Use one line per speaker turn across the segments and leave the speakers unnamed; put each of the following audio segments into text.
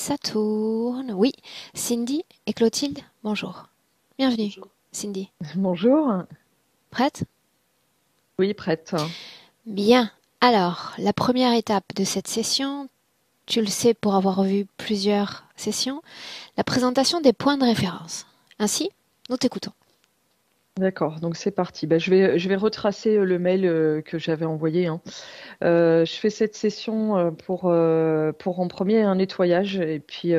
Ça tourne. Oui, Cindy et Clotilde, bonjour. Bienvenue,
Bonjour.
Cindy.
Bonjour.
Prête?
Oui, prête.
Bien. Alors, la première étape de cette session, tu le sais pour avoir vu plusieurs sessions, la présentation des points de référence. Ainsi, nous t'écoutons.
D'accord, donc c'est parti. Je vais retracer le mail que j'avais envoyé, hein. Je fais cette session pour en premier un nettoyage et puis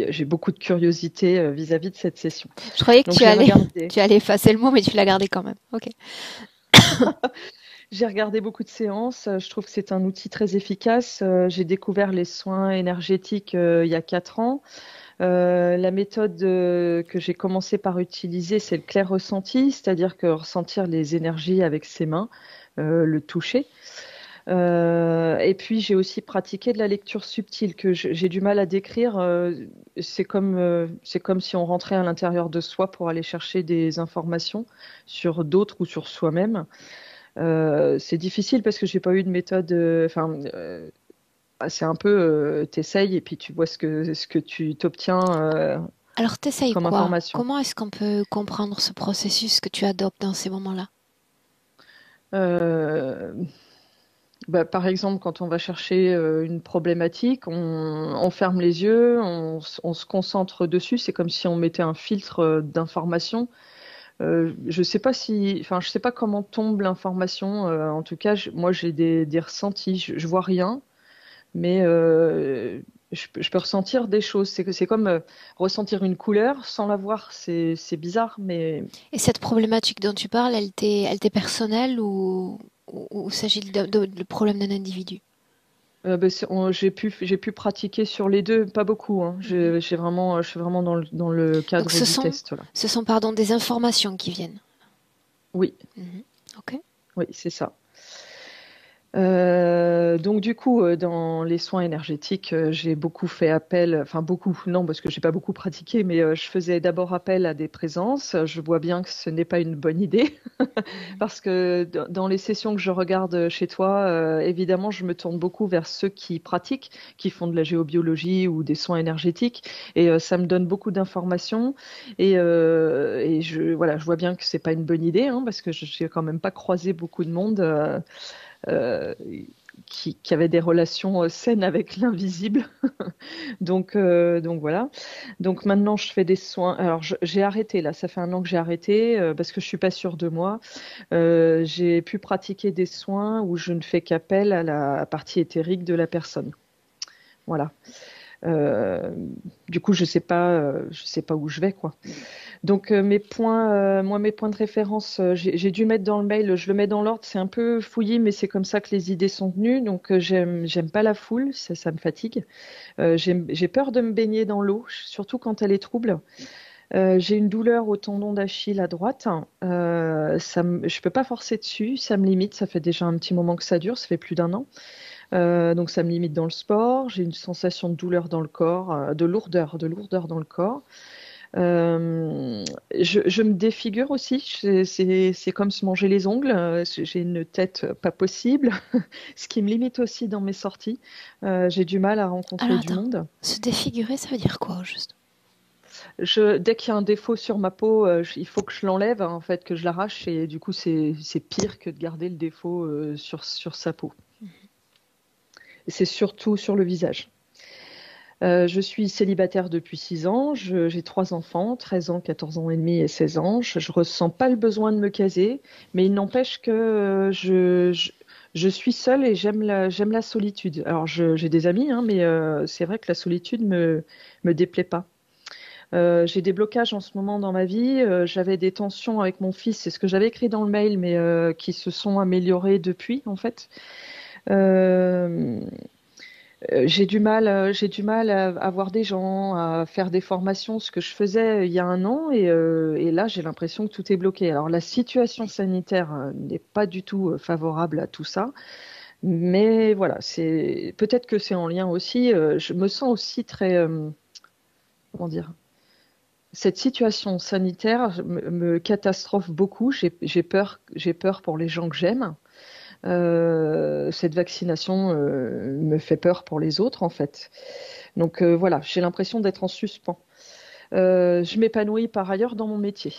j'ai beaucoup de curiosité vis-à-vis de cette session.
Je croyais que
Donc j'ai regardé,
tu allais effacer le mot, mais tu l'as gardé quand même. Ok.
j'ai regardé beaucoup de séances. Je trouve que c'est un outil très efficace. J'ai découvert les soins énergétiques il y a 4 ans. La méthode que j'ai commencé par utiliser, c'est le clair ressenti, c'est-à-dire que ressentir les énergies avec ses mains, le toucher. Et puis j'ai aussi pratiqué de la lecture subtile que j'ai du mal à décrire. C'est comme si on rentrait à l'intérieur de soi pour aller chercher des informations sur d'autres ou sur soi-même. C'est difficile parce que j'ai pas eu de méthode. Enfin, c'est un peu, t'essayes et puis tu vois ce que tu t'obtiens
Alors, t'essayes
comme
quoi?
information.
Comment est-ce qu'on peut comprendre ce processus que tu adoptes dans ces moments-là?
Euh, Par exemple, quand on va chercher une problématique, on ferme les yeux, on se concentre dessus. C'est comme si on mettait un filtre d'information. Je sais pas si, enfin, je sais pas comment tombe l'information. En tout cas, moi, j'ai des ressentis. Je vois rien, mais je peux ressentir des choses. C'est comme ressentir une couleur sans la voir. C'est bizarre, mais
Et cette problématique dont tu parles, elle t'est personnelle ou s'agit de problème d'un individu?
j'ai pu pratiquer sur les deux, pas beaucoup, hein.
Mhm.
Je suis vraiment dans le
Donc
cadre du test là.
pardon, des informations qui viennent.
Oui,
Mhm. Ok.
oui, c'est ça. Donc du coup, dans les soins énergétiques, j'ai beaucoup fait appel, enfin beaucoup, non, parce que j'ai pas beaucoup pratiqué, mais je faisais d'abord appel à des présences. Je vois bien que ce n'est pas une bonne idée,
Mhm.
parce que dans les sessions que je regarde chez toi, évidemment, je me tourne beaucoup vers ceux qui pratiquent, qui font de la géobiologie ou des soins énergétiques, et ça me donne beaucoup d'informations. Et voilà, je vois bien que c'est pas une bonne idée, hein, parce que je n'ai quand même pas croisé beaucoup de monde. Euh, qui avait des relations saines avec l'invisible. Donc voilà. Donc maintenant, je fais des soins. Alors j'ai arrêté là, ça fait un an que j'ai arrêté parce que je suis pas sûre de moi. J'ai pu pratiquer des soins où je ne fais qu'appel à la partie éthérique de la personne. Voilà. Euh, du coup, je sais pas où je vais, quoi. Donc mes points de référence, j'ai dû mettre dans le mail, je le mets dans l'ordre, c'est un peu fouillis, mais c'est comme ça que les idées sont venues. Donc j'aime pas la foule, ça me fatigue. J'ai peur de me baigner dans l'eau, surtout quand elle est trouble. J'ai une douleur au tendon d'Achille à droite. Je peux pas forcer dessus, ça me limite. Ça fait déjà un petit moment que ça dure, ça fait plus d'un an. Donc ça me limite dans le sport. J'ai une sensation de douleur dans le corps, de lourdeur dans le corps. Je me défigure aussi. C'est comme se manger les ongles. J'ai une tête pas possible, ce qui me limite aussi dans mes sorties. J'ai du mal à
Alors
rencontrer du
attends,
monde.
se défigurer, ça veut dire quoi au juste?
Dès qu'il y a un défaut sur ma peau, il faut que je l'enlève, hein, en fait, que je l'arrache. Et du coup, c'est pire que de garder le défaut sur sa peau. Et c'est surtout sur le visage. Je suis célibataire depuis 6 ans. J'ai 3 enfants, 13 ans, 14 ans et demi et 16 ans. Je ressens pas le besoin de me caser, mais il n'empêche que je suis seule et j'aime la solitude. Alors, j'ai des amis, hein, mais c'est vrai que la solitude me déplaît pas. J'ai des blocages en ce moment dans ma vie. J'avais des tensions avec mon fils, c'est ce que j'avais écrit dans le mail, mais qui se sont améliorées depuis, en fait. Euh, j'ai du mal à voir des gens, à faire des formations, ce que je faisais il y a un an, et là, j'ai l'impression que tout est bloqué. Alors, la situation sanitaire n'est pas du tout favorable à tout ça, mais voilà, peut-être que c'est en lien aussi. Je me sens aussi très, comment dire, cette situation sanitaire me catastrophe beaucoup. J'ai peur pour les gens que j'aime. Cette vaccination me fait peur pour les autres, en fait. Donc voilà, j'ai l'impression d'être en suspens. Je m'épanouis par ailleurs dans mon métier.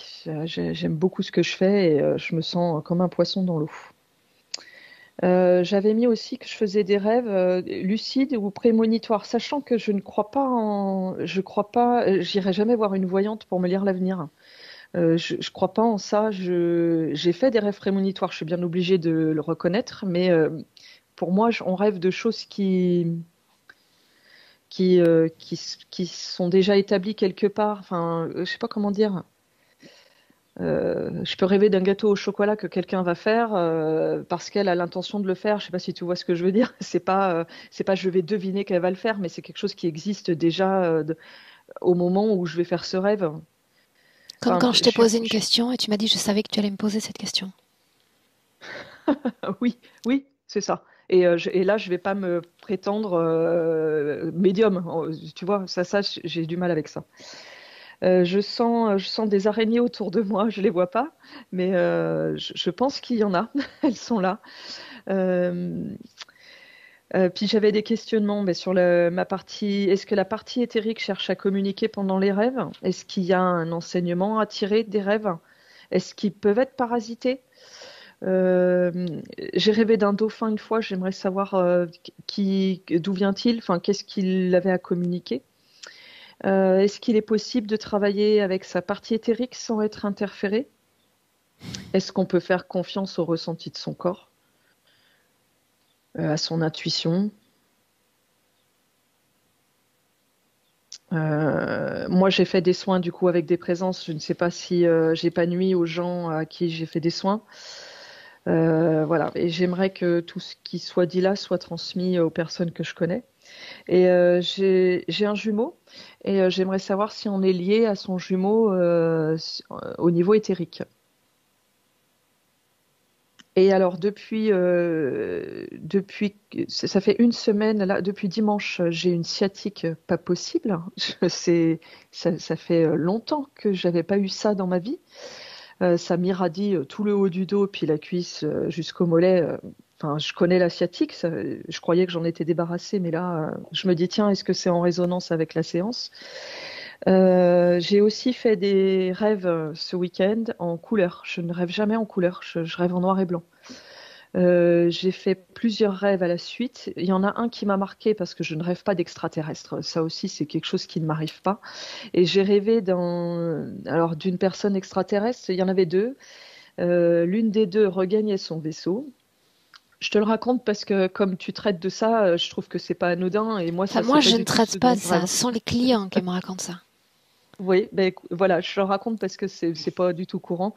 J'aime beaucoup ce que je fais et je me sens comme un poisson dans l'eau. J'avais mis aussi que je faisais des rêves lucides ou prémonitoires, sachant que je ne crois pas je crois pas, j'irai jamais voir une voyante pour me lire l'avenir. Je crois pas en ça. J'ai fait des rêves prémonitoires, je suis bien obligée de le reconnaître, mais pour moi, on rêve de choses qui sont déjà établies quelque part. Enfin, je sais pas comment dire. Je peux rêver d'un gâteau au chocolat que quelqu'un va faire parce qu'elle a l'intention de le faire. Je sais pas si tu vois ce que je veux dire. C'est pas je vais deviner qu'elle va le faire, mais c'est quelque chose qui existe déjà au moment où je vais faire ce rêve.
Comme
Enfin,
quand je t'ai posé une question et tu m'as dit je savais que tu allais me poser cette question.
oui, oui, c'est ça. Et là, je vais pas me prétendre médium. Tu vois, ça, j'ai du mal avec ça. Je sens des araignées autour de moi. Je les vois pas, mais je pense qu'il y en a. Elles sont là. Euh, puis j'avais des questionnements mais sur ma partie. Est-ce que la partie éthérique cherche à communiquer pendant les rêves? Est-ce qu'il y a un enseignement à tirer des rêves? Est-ce qu'ils peuvent être parasités? Euh, j'ai rêvé d'un dauphin une fois, j'aimerais savoir d'où vient-il, enfin, qu'est-ce qu'il avait à communiquer. Est-ce qu'il est possible de travailler avec sa partie éthérique sans être interféré? Est-ce qu'on peut faire confiance au ressenti de son corps, à son intuition? Moi, j'ai fait des soins du coup avec des présences. Je ne sais pas si j'ai pas nui aux gens à qui j'ai fait des soins. Voilà, et j'aimerais que tout ce qui soit dit là soit transmis aux personnes que je connais. Et j'ai un jumeau et j'aimerais savoir si on est lié à son jumeau au niveau éthérique. Et alors ça fait une semaine là, depuis dimanche, j'ai une sciatique pas possible. Ça fait longtemps que j'avais pas eu ça dans ma vie. Ça m'irradie tout le haut du dos, puis la cuisse jusqu'au mollet. Enfin, je connais la sciatique, je croyais que j'en étais débarrassée, mais là, je me dis, tiens, est-ce que c'est en résonance avec la séance? J'ai aussi fait des rêves ce week-end en couleur. Je ne rêve jamais en couleur, je rêve en noir et blanc. J'ai fait plusieurs rêves à la suite. Il y en a un qui m'a marqué parce que je ne rêve pas d'extraterrestres. Ça aussi, c'est quelque chose qui ne m'arrive pas. Et j'ai rêvé alors d'une personne extraterrestre. Il y en avait deux. L'une des deux regagnait son vaisseau. Je te le raconte parce que comme tu traites de ça, je trouve que c'est pas anodin et moi
Enfin,
ça
moi,
c'est pas
je ne
du tout
traite
ce
pas
dont
de
je
ça.
rêve.
Ce sont les clients qui me racontent ça.
Oui, ben voilà, je le raconte parce que c'est pas du tout courant.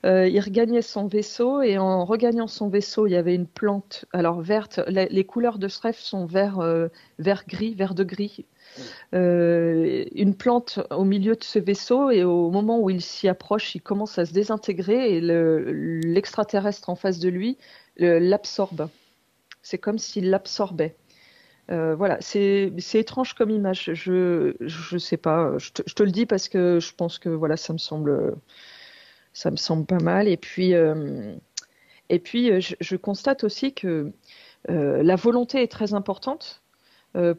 Il regagnait son vaisseau et en regagnant son vaisseau, il y avait une plante, alors verte. Les couleurs de ce rêve sont vert gris, vert de gris. Une plante au milieu de ce vaisseau et au moment où il s'y approche, il commence à se désintégrer et l'extraterrestre en face de lui l'absorbe. C'est comme s'il l'absorbait. Voilà, c'est étrange comme image. Je sais pas. Je te le dis parce que je pense que voilà, ça me semble pas mal. Et puis je constate aussi que la volonté est très importante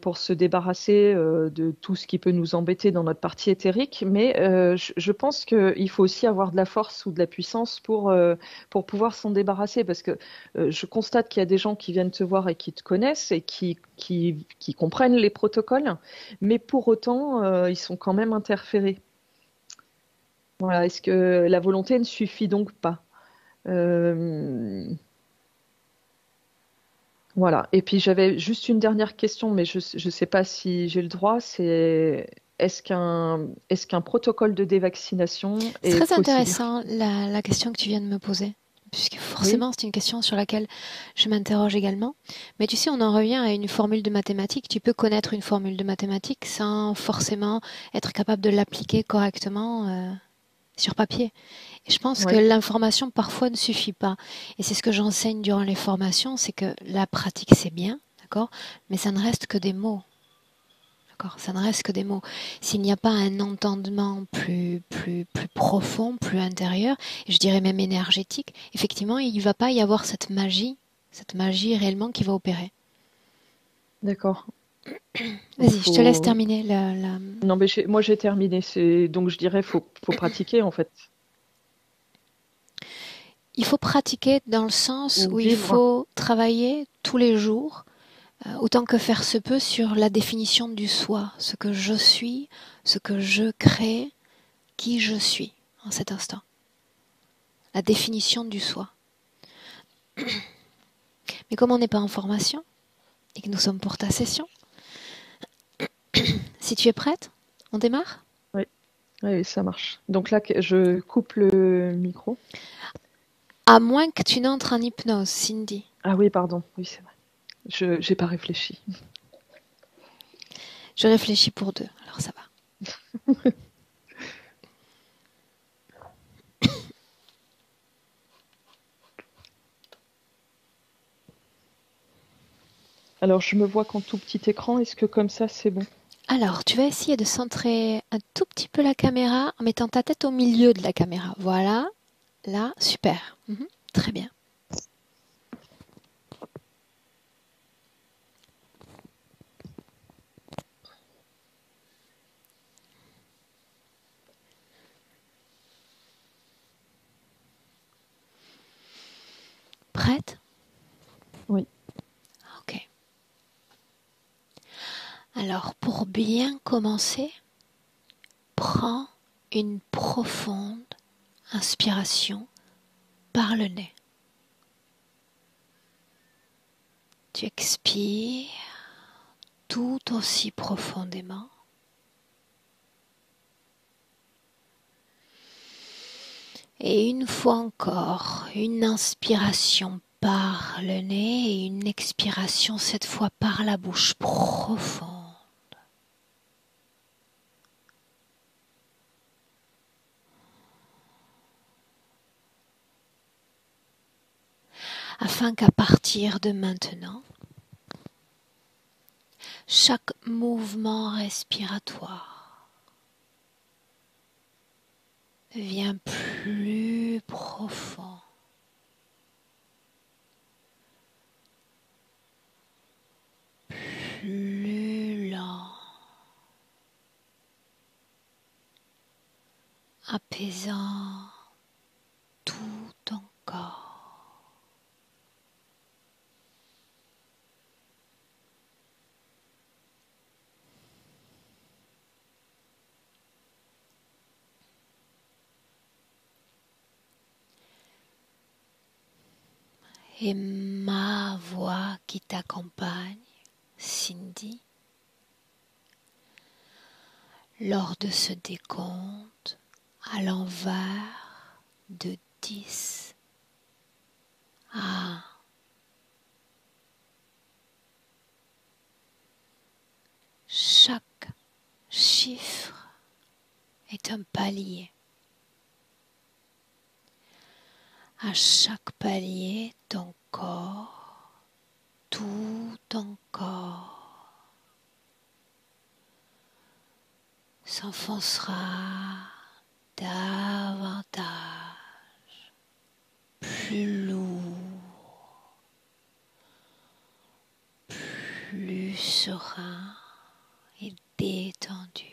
pour se débarrasser de tout ce qui peut nous embêter dans notre partie éthérique. Mais je pense qu'il faut aussi avoir de la force ou de la puissance pour pouvoir s'en débarrasser. Parce que je constate qu'il y a des gens qui viennent te voir et qui te connaissent et qui comprennent les protocoles, mais pour autant, ils sont quand même interférés. Voilà, est-ce que la volonté ne suffit donc pas? Euh, Voilà. Et puis j'avais juste une dernière question, mais je ne sais pas si j'ai le droit. C'est est-ce qu'un protocole de dévaccination
C'est
est
très
possible?
intéressant la question que tu viens de me poser, puisque
Oui,
forcément c'est une question sur laquelle je m'interroge également. Mais tu sais, on en revient à une formule de mathématiques. Tu peux connaître une formule de mathématiques sans forcément être capable de l'appliquer correctement sur papier. Et je pense que
oui,
l'information parfois ne suffit pas. Et c'est ce que j'enseigne durant les formations, c'est que la pratique c'est bien, d'accord, mais ça ne reste que des mots. D'accord, ça ne reste que des mots. S'il n'y a pas un entendement plus profond, plus intérieur, et je dirais même énergétique, effectivement, il ne va pas y avoir cette magie réellement qui va opérer.
d'accord. Donc
Vas-y, je te laisse
faut.
terminer
Non, mais moi j'ai terminé. Donc je dirais faut pratiquer en fait.
Il faut pratiquer dans le sens
Ou
où il
vivre.
faut travailler tous les jours, autant que faire se peut, sur la définition du soi, ce que je suis, ce que je crée, qui je suis en cet instant. La définition du soi. Mais comme on n'est pas en formation et que nous sommes pour ta session, si tu es prête, on démarre?
Oui, oui, ça marche. Donc là, je coupe le micro.
À moins que tu n'entres en hypnose, Cindy.
Ah oui, pardon. Oui, c'est vrai. Je j'ai pas réfléchi.
Je réfléchis pour deux, alors ça va.
Alors, je me vois qu'en tout petit écran. Est-ce que comme ça, c'est bon?
Alors, tu vas essayer de centrer un tout petit peu la caméra en mettant ta tête au milieu de la caméra. Voilà, là, super. Très bien. Prête?
Oui.
Ok. Alors, pour bien commencer, prends une profonde inspiration par le nez. Tu expires tout aussi profondément. Et une fois encore, une inspiration par le nez et une expiration cette fois par la bouche profonde. Afin qu'à partir de maintenant, chaque mouvement respiratoire devient plus profond, plus lent, apaisant tout ton corps. Et ma voix qui t'accompagne, Cindy, lors de ce décompte à l'envers de 10 à chaque chiffre est un palier. À chaque palier, ton corps, tout ton corps s'enfoncera davantage, plus lourd, plus serein et détendu.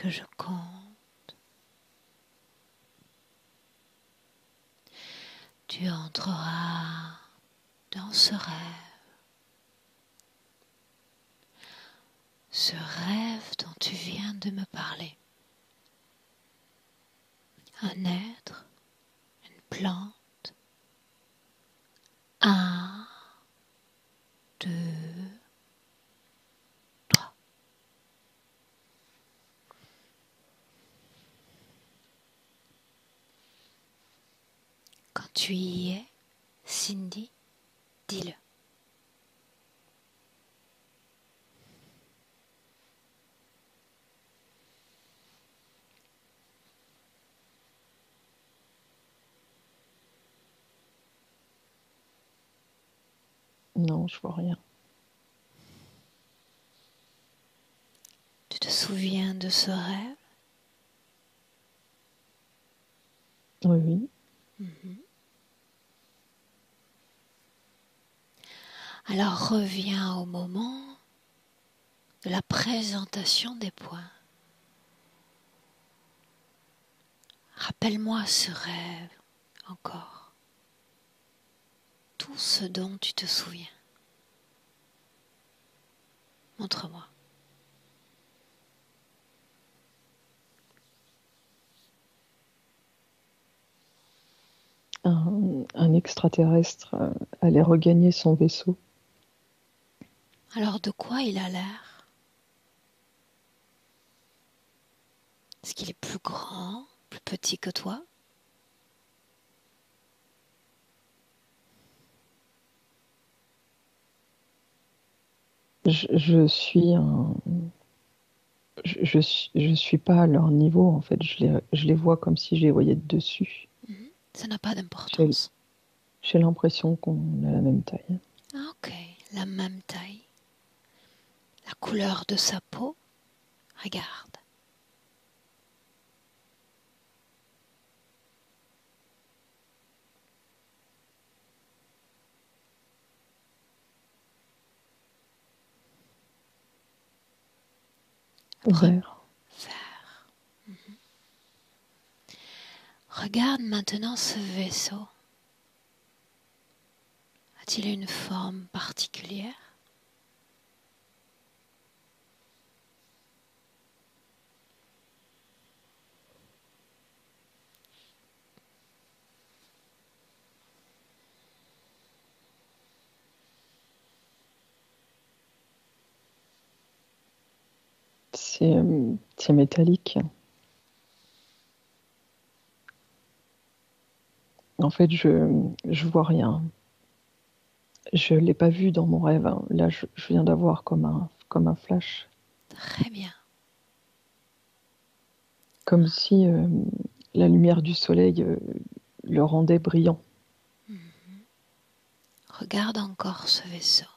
que je compte, tu entreras dans ce rêve dont tu viens de me parler. Un être, une plante, 1, 2, 3. Quand tu y es, Cindy, dis-le.
Non, je vois rien.
Tu te souviens de ce rêve?
Oui, oui.
Alors reviens au moment de la présentation des points. Rappelle-moi ce rêve encore. Tout ce dont tu te souviens. Montre-moi.
Un extraterrestre allait regagner son vaisseau.
Alors de quoi il a l'air? Est-ce qu'il est plus grand, plus petit que toi?
Je suis je suis pas à leur niveau en fait. Je les vois comme si je les voyais de dessus.
Ça n'a pas
J'ai
d'importance.
j'ai l'impression qu'on a la même taille.
Ah, ok, la même taille. La couleur de sa peau, regarde.
Vert.
Vert. Regarde maintenant ce vaisseau. A-t-il une forme particulière?
C'est métallique. En fait, je vois rien. Je l'ai pas vu dans mon rêve, hein. Là, je viens d'avoir comme un flash.
Très bien.
Comme si la lumière du soleil le rendait brillant.
Regarde encore ce vaisseau.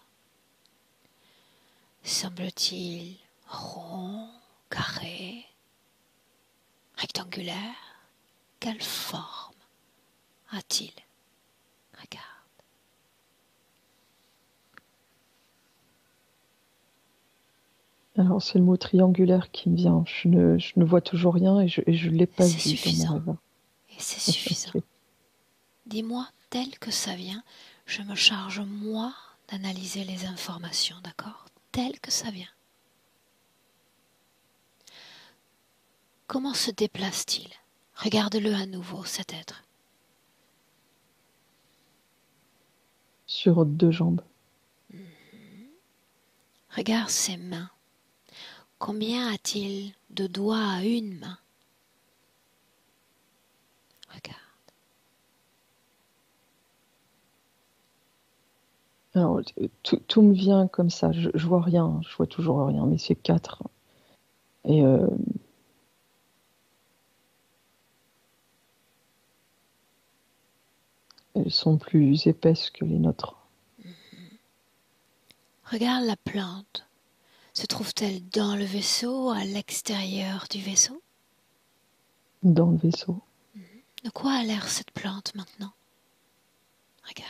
Semble-t-il rond, carré, rectangulaire? Quelle forme a-t-il? Regarde.
Alors, c'est le mot triangulaire qui me vient. Je ne vois toujours rien et je l'ai pas
C'est
vu dans mon
suffisant.
rêve.
Et c'est suffisant.
Ok.
Dis-moi tel que ça vient. Je me charge, moi, d'analyser les informations, d'accord? Tel que ça vient. Comment se déplace-t-il? Regarde-le à nouveau, cet être.
Sur 2 jambes.
Regarde ses mains. Combien a-t-il de doigts à une main? Regarde.
Alors, tout me vient comme ça. Je vois rien. Je vois toujours rien. Mais c'est 4. Et elles sont plus épaisses que les nôtres.
Regarde la plante. Se trouve-t-elle dans le vaisseau ou à l'extérieur du vaisseau?
Dans le vaisseau.
De quoi a l'air cette plante maintenant? Regarde.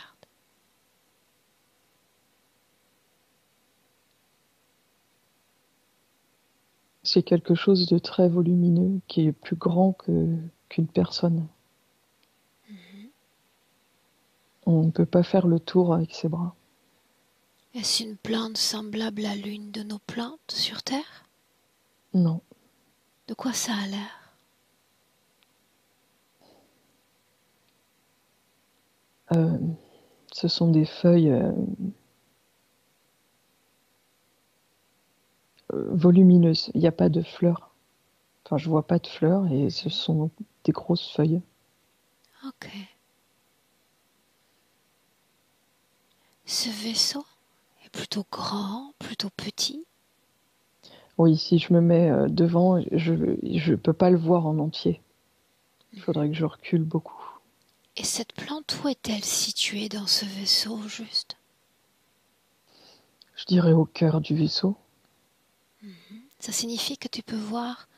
C'est quelque chose de très volumineux qui est plus grand qu'une personne. On ne peut pas faire le tour avec ses bras.
Est-ce une plante semblable à l'une de nos plantes sur Terre?
Non.
De quoi ça a l'air?
Euh, Ce sont des feuilles volumineuses. Il n'y a pas de fleurs. Enfin, je vois pas de fleurs et ce sont des grosses feuilles.
Ok. Ce vaisseau est plutôt grand, plutôt petit.
Oui, si je me mets devant, je peux pas le voir en entier. Il faudrait que je recule beaucoup.
Et cette plante, où est-elle située dans ce vaisseau au juste?
Je dirais au cœur du vaisseau.
Ça signifie que tu peux voir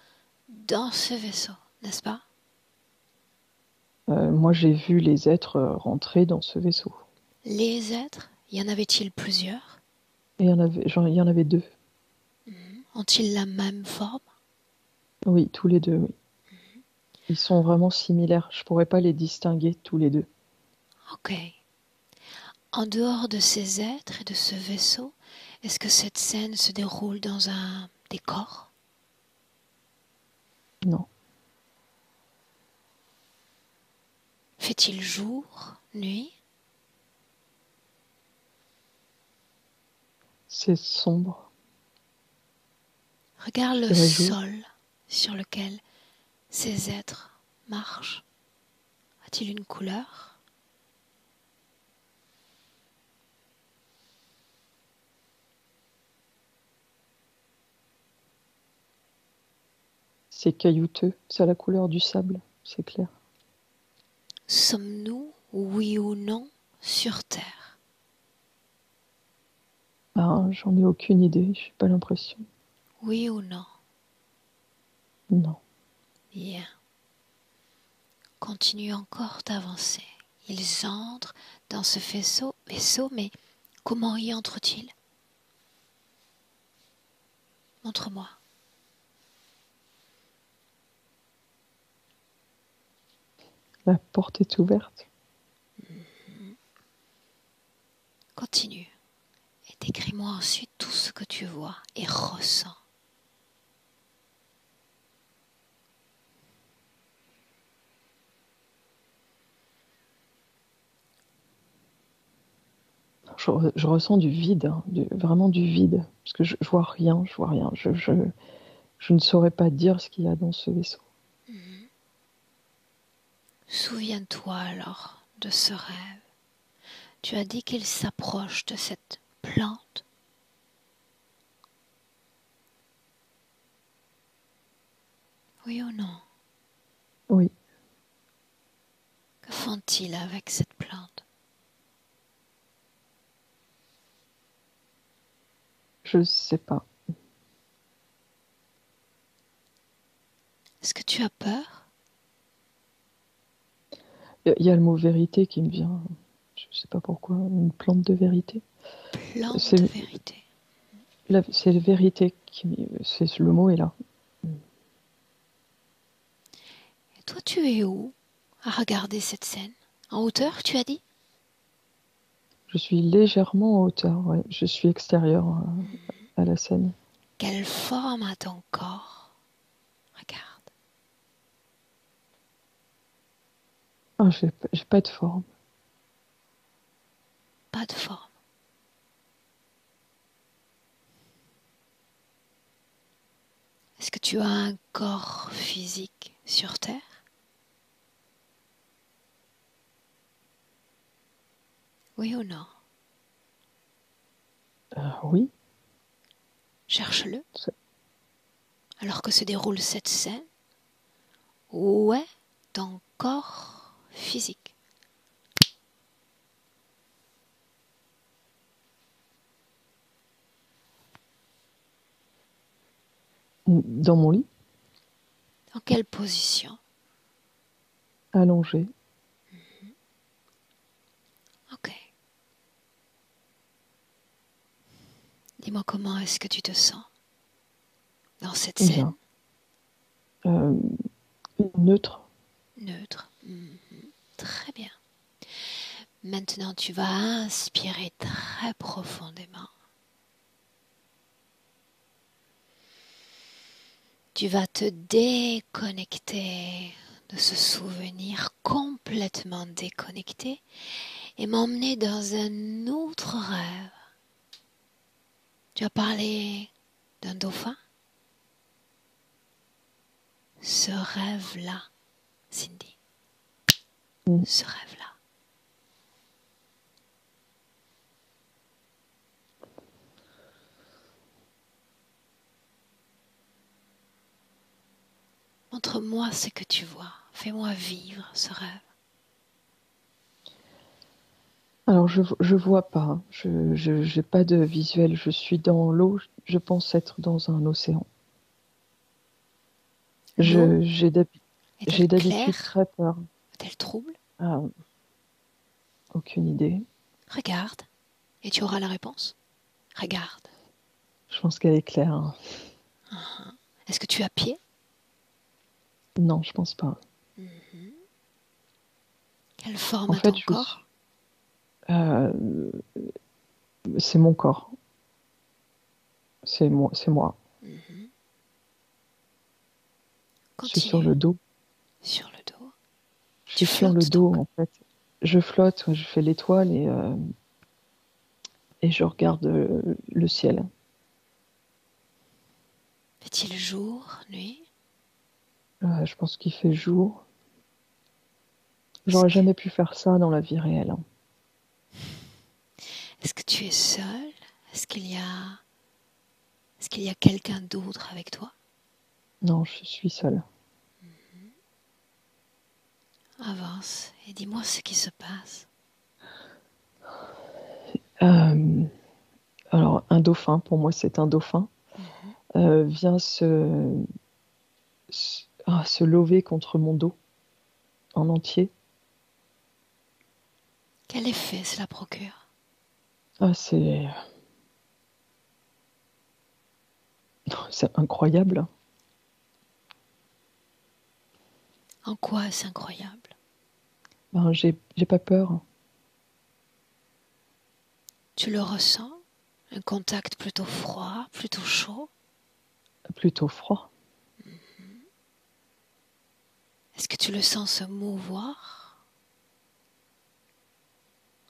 dans ce vaisseau, n'est-ce pas?
Moi, j'ai vu les êtres rentrer dans ce vaisseau.
Les êtres, y en avait-il plusieurs?
Et il y en avait deux.
Ont-ils la même forme?
Oui, tous les deux, oui. Ils sont vraiment similaires. Je pourrais pas les distinguer tous les deux.
Ok. En dehors de ces êtres et de ce vaisseau, est-ce que cette scène se déroule dans un décor?
Non,
Fait-il jour, nuit?
c'est sombre.
Regarde
Je
le
dirais jour.
sol sur lequel ces êtres marchent. A-t-il une couleur?
C'est caillouteux. C'est la couleur du sable, c'est clair.
Sommes-nous, oui ou non, sur Terre?
Ah, j'en ai aucune idée. J'ai pas l'impression.
Oui ou non?
Non.
Bien. Continue encore d'avancer. Ils entrent dans ce vaisseau, mais comment y entrent-ils? Montre-moi.
La porte est ouverte.
Continue. Et décris-moi ensuite tout ce que tu vois et ressens.
Je ressens du vide, hein, vraiment du vide. Parce que je vois rien, je vois rien. Je ne saurais pas dire ce qu'il y a dans ce vaisseau.
Souviens-toi alors de ce rêve. Tu as dit qu'il s'approche de cette plante. Oui ou non?
Oui,
Que font-ils avec cette plante?
je sais pas.
Est-ce que tu as peur?
Il y a le mot vérité qui me vient. Je sais pas pourquoi. Une plante de vérité.
Plante de
C'est
vérité.
c'est la vérité qui. C'est le mot est là.
Et toi, tu es où à regarder cette scène? En hauteur, tu as dit?
Je suis légèrement en hauteur. Ouais. Je suis extérieur à la scène.
Quelle forme a ton corps? Regarde.
Ah, j'ai pas de forme.
Pas de forme. Est-ce que tu as un corps physique sur Terre? Oui ou non?
Oui.
Cherche-le.
Ça-
Alors que se déroule cette scène, où est ton corps physique?
Dans mon lit,
Dans quelle position?
allongé.
Ok. Dis-moi comment est-ce que tu te sens dans dans cette
Bien.
scène?
Neutre.
Neutre. Très bien. Maintenant, tu vas inspirer très profondément. Tu vas te déconnecter de ce souvenir complètement déconnecté et m'emmener dans un autre rêve. Tu as parlé d'un dauphin? Ce rêve-là, Cindy,
Mm.
ce rêve-là. Montre-moi ce que tu vois. Fais-moi vivre ce rêve.
Alors, je vois pas, hein. Je j'ai pas de visuel. Je suis dans l'eau. Je pense être dans un océan.
L'eau
Je
est-elle
j'ai d'habitude
claire?
très peur.
Est-elle trouble?
Ah, aucune idée.
Regarde et tu auras la réponse. Regarde.
Je pense qu'elle est claire, hein.
Est-ce que tu as pied?
Non, je pense pas.
Quelle forme
En
a
fait,
ton corps?
euh, c'est mon corps. C'est moi. Je suis sur
Continue
le dos.
sur le dos.
Je
Tu
suis sur le
flottes donc.
dos, en fait. Je flotte, ouais, je fais l'étoile et je regarde le ciel.
Fait-il jour, nuit?
Je pense qu'il fait jour.
Est-ce
J'aurais
que,
jamais pu faire ça dans la vie réelle, hein.
est-ce que tu es seul? Est-ce qu'il y a, est-ce qu'il y a quelqu'un d'autre avec toi?
Non, je suis seule.
Avance et dis-moi ce qui se passe.
Euh, alors, un dauphin, pour moi, c'est un dauphin, vient se lever contre mon dos en entier.
Quel effet cela procure?
Ah, c'est incroyable.
En quoi est-ce incroyable?
Ben, j'ai pas peur.
Tu le ressens? Un contact plutôt froid, plutôt chaud?
Plutôt froid.
Est-ce que tu le sens se mouvoir?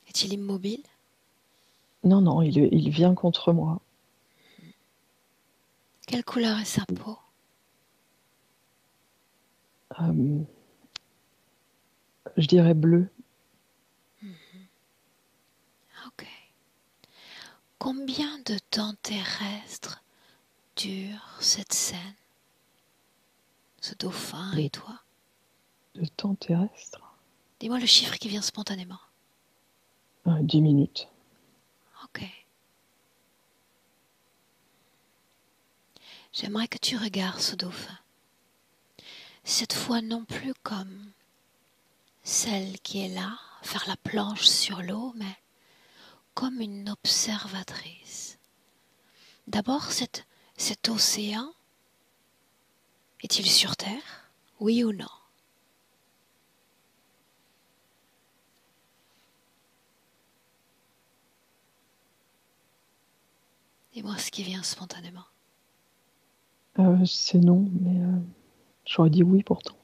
Est-il immobile?
Non, non, il vient contre moi.
Quelle couleur est sa peau?
Euh, je dirais bleu.
Ok. Combien de temps terrestre dure cette scène? Ce dauphin et
De,
toi?
de temps terrestre.
Dis-moi le chiffre qui vient spontanément.
10 minutes.
Ok. J'aimerais que tu regardes ce dauphin. Cette fois non plus comme celle qui est là, faire la planche sur l'eau, mais comme une observatrice. D'abord, cet océan, est-il sur Terre? Oui ou non? Dis-moi ce qui vient spontanément.
C'est non, mais j'aurais dit oui pourtant.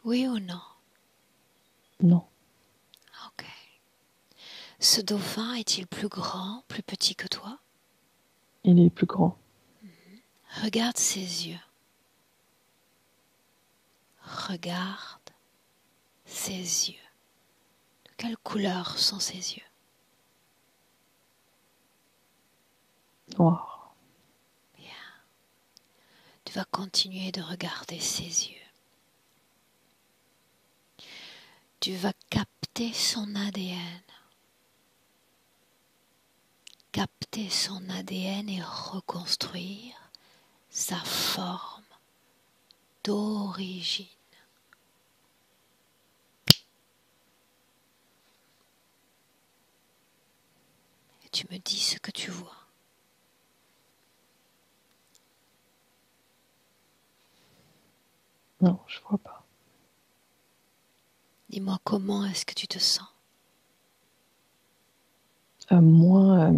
Oui ou non?
Non,
Ok. Ce dauphin est-il plus grand, plus petit que toi?
il est plus grand.
Regarde ses yeux. Regarde ses yeux. De quelle couleur sont ses yeux?
Noir.
Tu vas continuer de regarder ses yeux. Tu vas capter son ADN. Capter son ADN et reconstruire sa forme d'origine. Et tu me dis ce que tu vois.
Non, je vois pas.
Dis-moi comment est-ce que tu te sens?
Moins,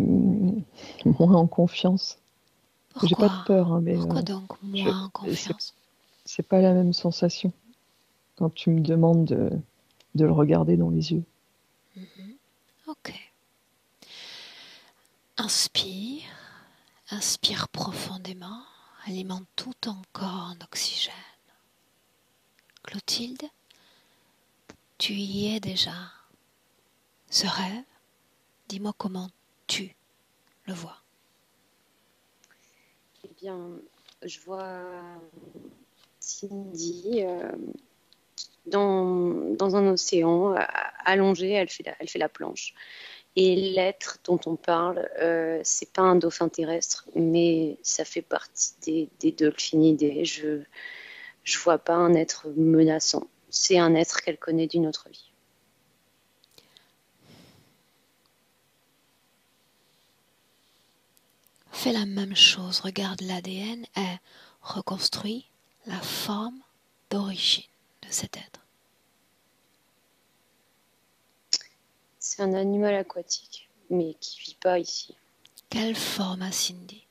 moins en confiance. J'ai pas de
Pourquoi?
peur, hein, mais
Pourquoi donc
je,
moins en
c'est,
confiance?
c'est pas la même sensation quand tu me demandes de le regarder dans les yeux.
Mhm. Ok. Inspire, inspire profondément, alimente tout ton corps en oxygène. Clotilde, tu y es déjà. Ce rêve, dis-moi comment tu le vois.
Eh bien, je vois Cindy dans un océan allongée, elle fait la planche. Et l'être dont on parle, c'est pas un dauphin terrestre, mais ça fait partie des dolphinidés. Je vois pas un être menaçant. C'est un être qu'elle connaît d'une autre vie.
Fais la même chose, regarde l'ADN et reconstruis la forme d'origine de cet être.
C'est un animal aquatique, mais qui vit pas ici.
Quelle forme a Cindy?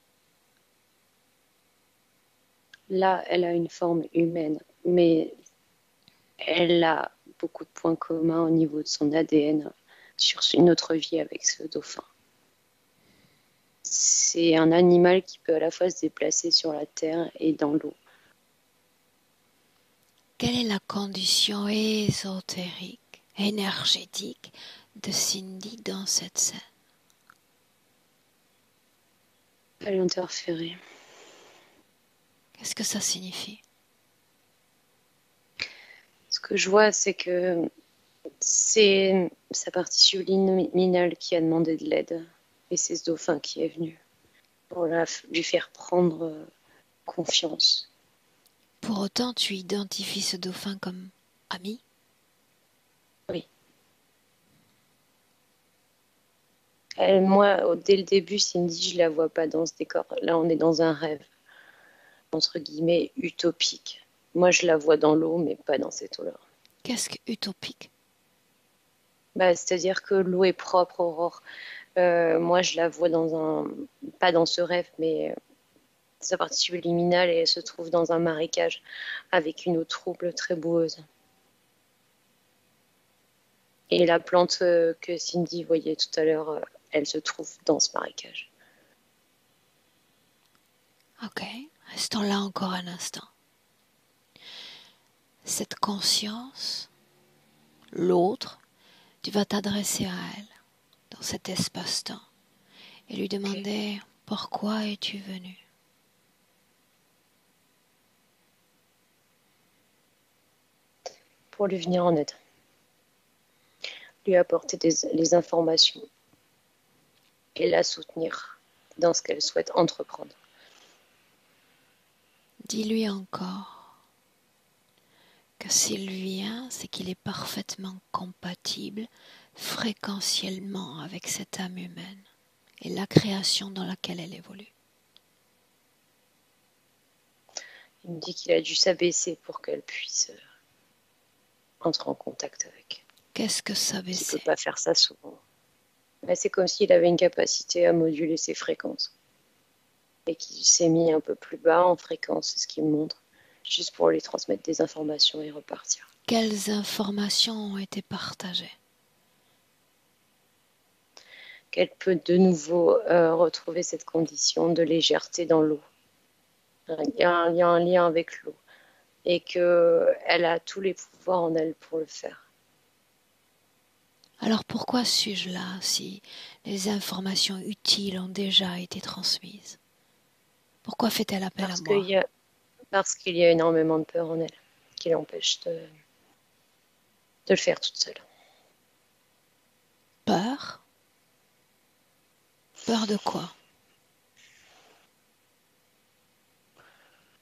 Là, elle a une forme humaine, mais elle a beaucoup de points communs au niveau de son ADN sur une autre vie avec ce dauphin. C'est un animal qui peut à la fois se déplacer sur la terre et dans l'eau.
Quelle est la condition ésotérique, énergétique de Cindy dans cette scène?
Elle est interférée.
Qu'est-ce que ça signifie?
Ce que je vois, c'est que c'est sa partie subliminale qui a demandé de l'aide. Et c'est ce dauphin qui est venu pour lui faire prendre confiance.
Pour autant, tu identifies ce dauphin comme ami?
Oui. Moi, dès le début, Cindy, je la vois pas dans ce décor. Là, on est dans un rêve, entre guillemets, utopique. Moi, je la vois dans l'eau, mais pas dans cette eau-là.
Qu'est-ce que utopique?
Bah, c'est-à-dire que l'eau est propre, Aurore. Moi, je la vois pas dans ce rêve, mais sa partie subliminale et elle se trouve dans un marécage avec une eau trouble très boueuse. Et la plante que Cindy voyait tout à l'heure, elle se trouve dans ce marécage.
Ok, restons là encore un instant. Cette conscience, l'autre, tu vas t'adresser à elle dans cet espace-temps et lui
Okay.
demander pourquoi es-tu venu?
Pour lui venir en aide, lui apporter les informations et la soutenir dans ce qu'elle souhaite entreprendre.
Dis-lui encore que s'il vient, c'est qu'il est parfaitement compatible fréquentiellement avec cette âme humaine et la création dans laquelle elle évolue.
Il me dit qu'il a dû s'abaisser pour qu'elle puisse entrer en contact avec.
Qu'est-ce que
Qu'il ne
s'abaisser?
peut pas faire ça souvent. Mais c'est comme s'il avait une capacité à moduler ses fréquences et qu'il s'est mis un peu plus bas en fréquence, c'est ce qu'il me montre, juste pour lui transmettre des informations et repartir.
Quelles informations ont été partagées?
Qu'elle peut de nouveau retrouver cette condition de légèreté dans l'eau. Il y a un lien avec l'eau et qu'elle a tous les pouvoirs en elle pour le faire.
Alors pourquoi suis-je là si les informations utiles ont déjà été transmises? Pourquoi fait-elle appel à moi?
Parce qu'il y a énormément de peur en elle qui l'empêche de le faire toute seule.
Peur? Peur de quoi?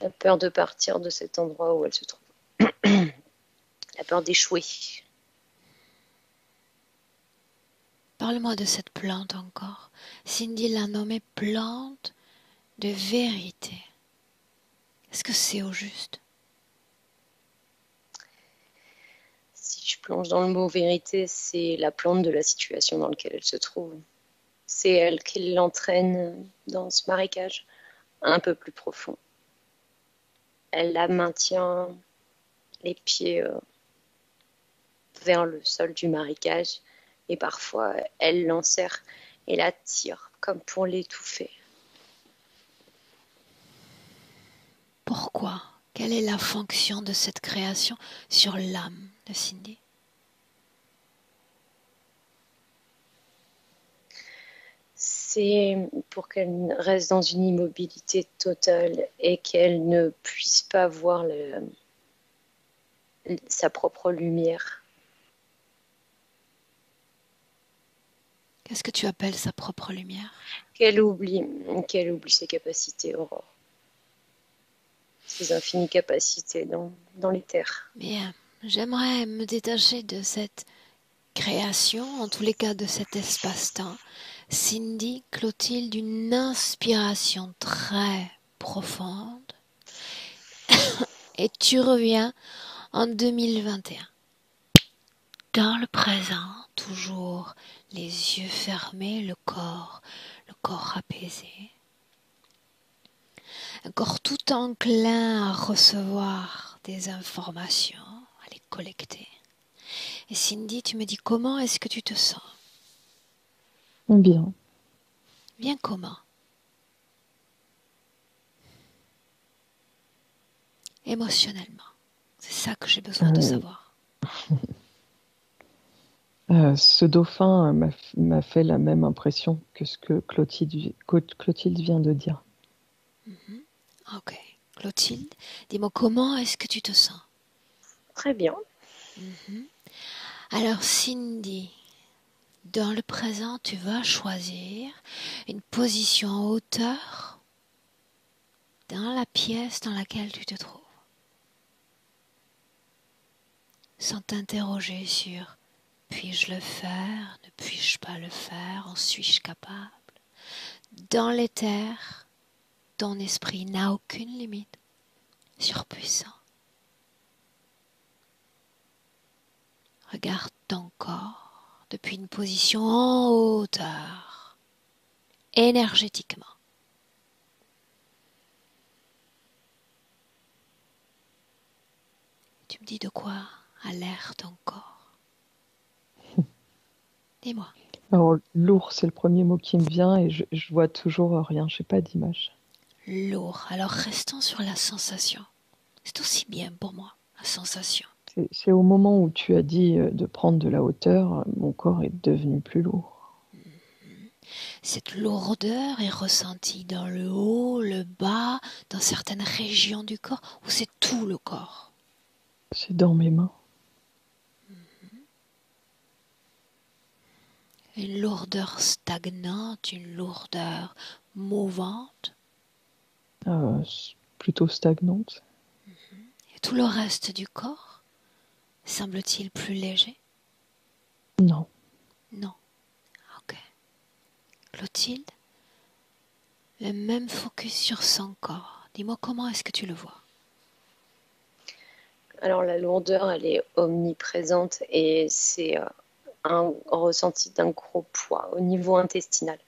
La peur de partir de cet endroit où elle se trouve. La peur d'échouer.
Parle-moi de cette plante encore. Cindy l'a nommée plante de vérité. Est-ce que c'est au juste?
si je plonge dans le mot vérité, c'est la plante de la situation dans laquelle elle se trouve. C'est elle qui l'entraîne dans ce marécage un peu plus profond. Elle la maintient les pieds vers le sol du marécage et parfois elle l'enserre et la tire comme pour l'étouffer.
Pourquoi? Quelle est la fonction de cette création sur l'âme de Cindy?
C'est pour qu'elle reste dans une immobilité totale et qu'elle ne puisse pas voir sa propre lumière.
Qu'est-ce que tu appelles sa propre lumière?
Qu'elle oublie ses capacités, Aurore. Ses infinies capacités dans les terres.
Bien, j'aimerais me détacher de cette création, en tous les cas de cet espace-temps. Cindy, Clotilde, une inspiration très profonde. Et tu reviens en 2021. Dans le présent, toujours les yeux fermés, le corps apaisé. Un corps tout enclin à recevoir des informations, à les collecter. Et Cindy, tu me dis comment est-ce que tu te sens?
Bien.
Bien comment? Émotionnellement. C'est ça que j'ai besoin de savoir.
Ce dauphin m'a fait la même impression que ce que Clotilde vient de dire.
Ok. Clotilde, dis-moi comment est-ce que tu te sens?
Très bien.
Alors Cindy, dans le présent, tu vas choisir une position en hauteur dans la pièce dans laquelle tu te trouves. Sans t'interroger sur puis-je le faire, ne puis-je pas le faire, en suis-je capable? Dans l'éther, ton esprit n'a aucune limite, surpuissant. Regarde ton corps depuis une position en hauteur, énergétiquement. Tu me dis de quoi a l'air ton corps? Dis-moi.
Alors, lourd, c'est le premier mot qui me vient et je vois toujours rien, je n'ai pas d'image.
Lourd. Alors restons sur la sensation. C'est aussi bien pour moi, la sensation.
C'est au moment où tu as dit de prendre de la hauteur, mon corps est devenu plus lourd.
Cette lourdeur est ressentie dans le haut, le bas, dans certaines régions du corps, ou c'est tout le corps?
C'est dans mes mains.
Une lourdeur stagnante, une lourdeur mouvante,
Plutôt stagnante.
et tout le reste du corps semble-t-il plus léger?
Non.
Non. Ok. Clotilde, le même focus sur son corps. Dis-moi comment est-ce que tu le vois?
Alors la lourdeur, elle est omniprésente et c'est un ressenti d'un gros poids au niveau intestinal.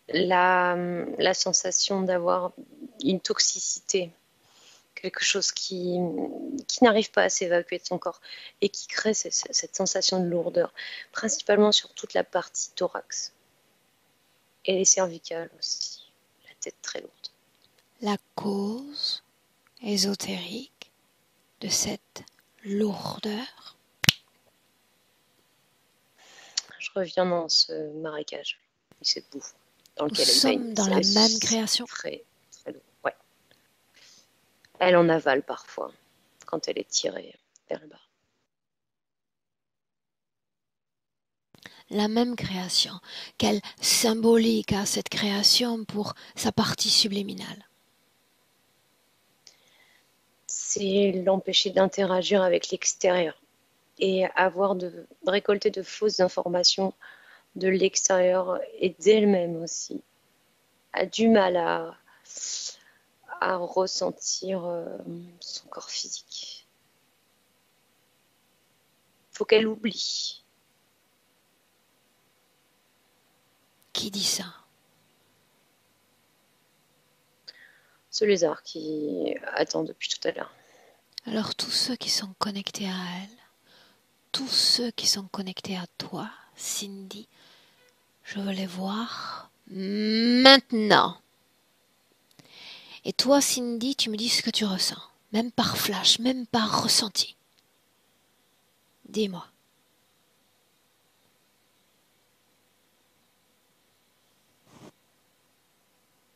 La sensation d'avoir une toxicité, quelque chose qui n'arrive pas à s'évacuer de son corps et qui crée cette sensation de lourdeur, principalement sur toute la partie thorax et les cervicales aussi, la tête très lourde.
La cause ésotérique de cette lourdeur?
Je reviens dans ce marécage et cette bouffe dans
Nous
lequel elle
sommes
baigne.
dans la même création.
Très, très lourd. Ouais. Elle en avale parfois quand elle est tirée vers le bas.
La même création. Quelle symbolique a cette création pour sa partie subliminale?
C'est l'empêcher d'interagir avec l'extérieur et récolter de fausses informations de l'extérieur et d'elle-même aussi. A du mal à ressentir son corps physique. Faut qu'elle oublie.
Qui dit ça?
Ce lézard qui attend depuis tout à l'heure.
Alors tous ceux qui sont connectés à elle, tous ceux qui sont connectés à toi, Cindy, je veux les voir maintenant. Et toi, Cindy, tu me dis ce que tu ressens, même par flash, même par ressenti. Dis-moi.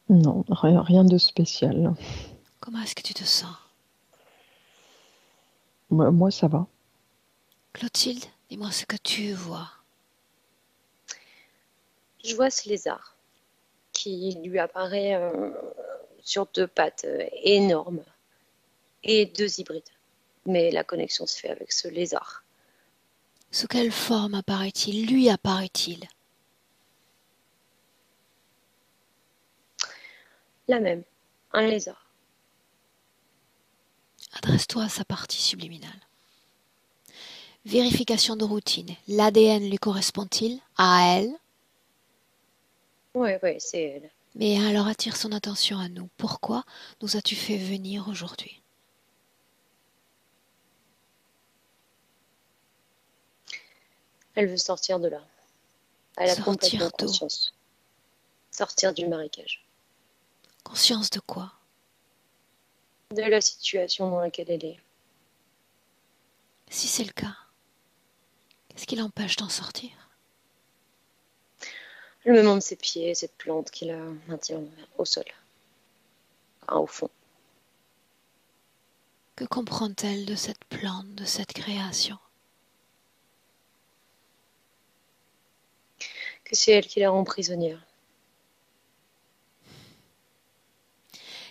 Non, rien de spécial.
Comment est-ce que tu te sens?
Moi, ça va.
Clotilde, dis-moi ce que tu vois.
Je vois ce lézard qui lui apparaît sur deux pattes énormes et deux hybrides. Mais la connexion se fait avec ce lézard.
Sous quelle forme apparaît-il? Lui apparaît-il?
La même, un lézard.
Adresse-toi à sa partie subliminale. Vérification de routine. L'ADN lui correspond-il à elle?
Oui, c'est elle.
Mais alors attire son attention à nous. Pourquoi nous as-tu fait venir aujourd'hui?
Elle veut sortir de là. Elle a
Sortir
complètement
d'où?
conscience. Sortir du marécage.
Conscience de quoi?
De la situation dans laquelle elle est.
Si c'est le cas, qu'est-ce qui l'empêche d'en sortir?
Elle me montre ses pieds, cette plante qui la maintient au sol. Enfin, au fond.
Que comprend-elle de cette plante, de cette création?
Que c'est elle qui la rend prisonnière.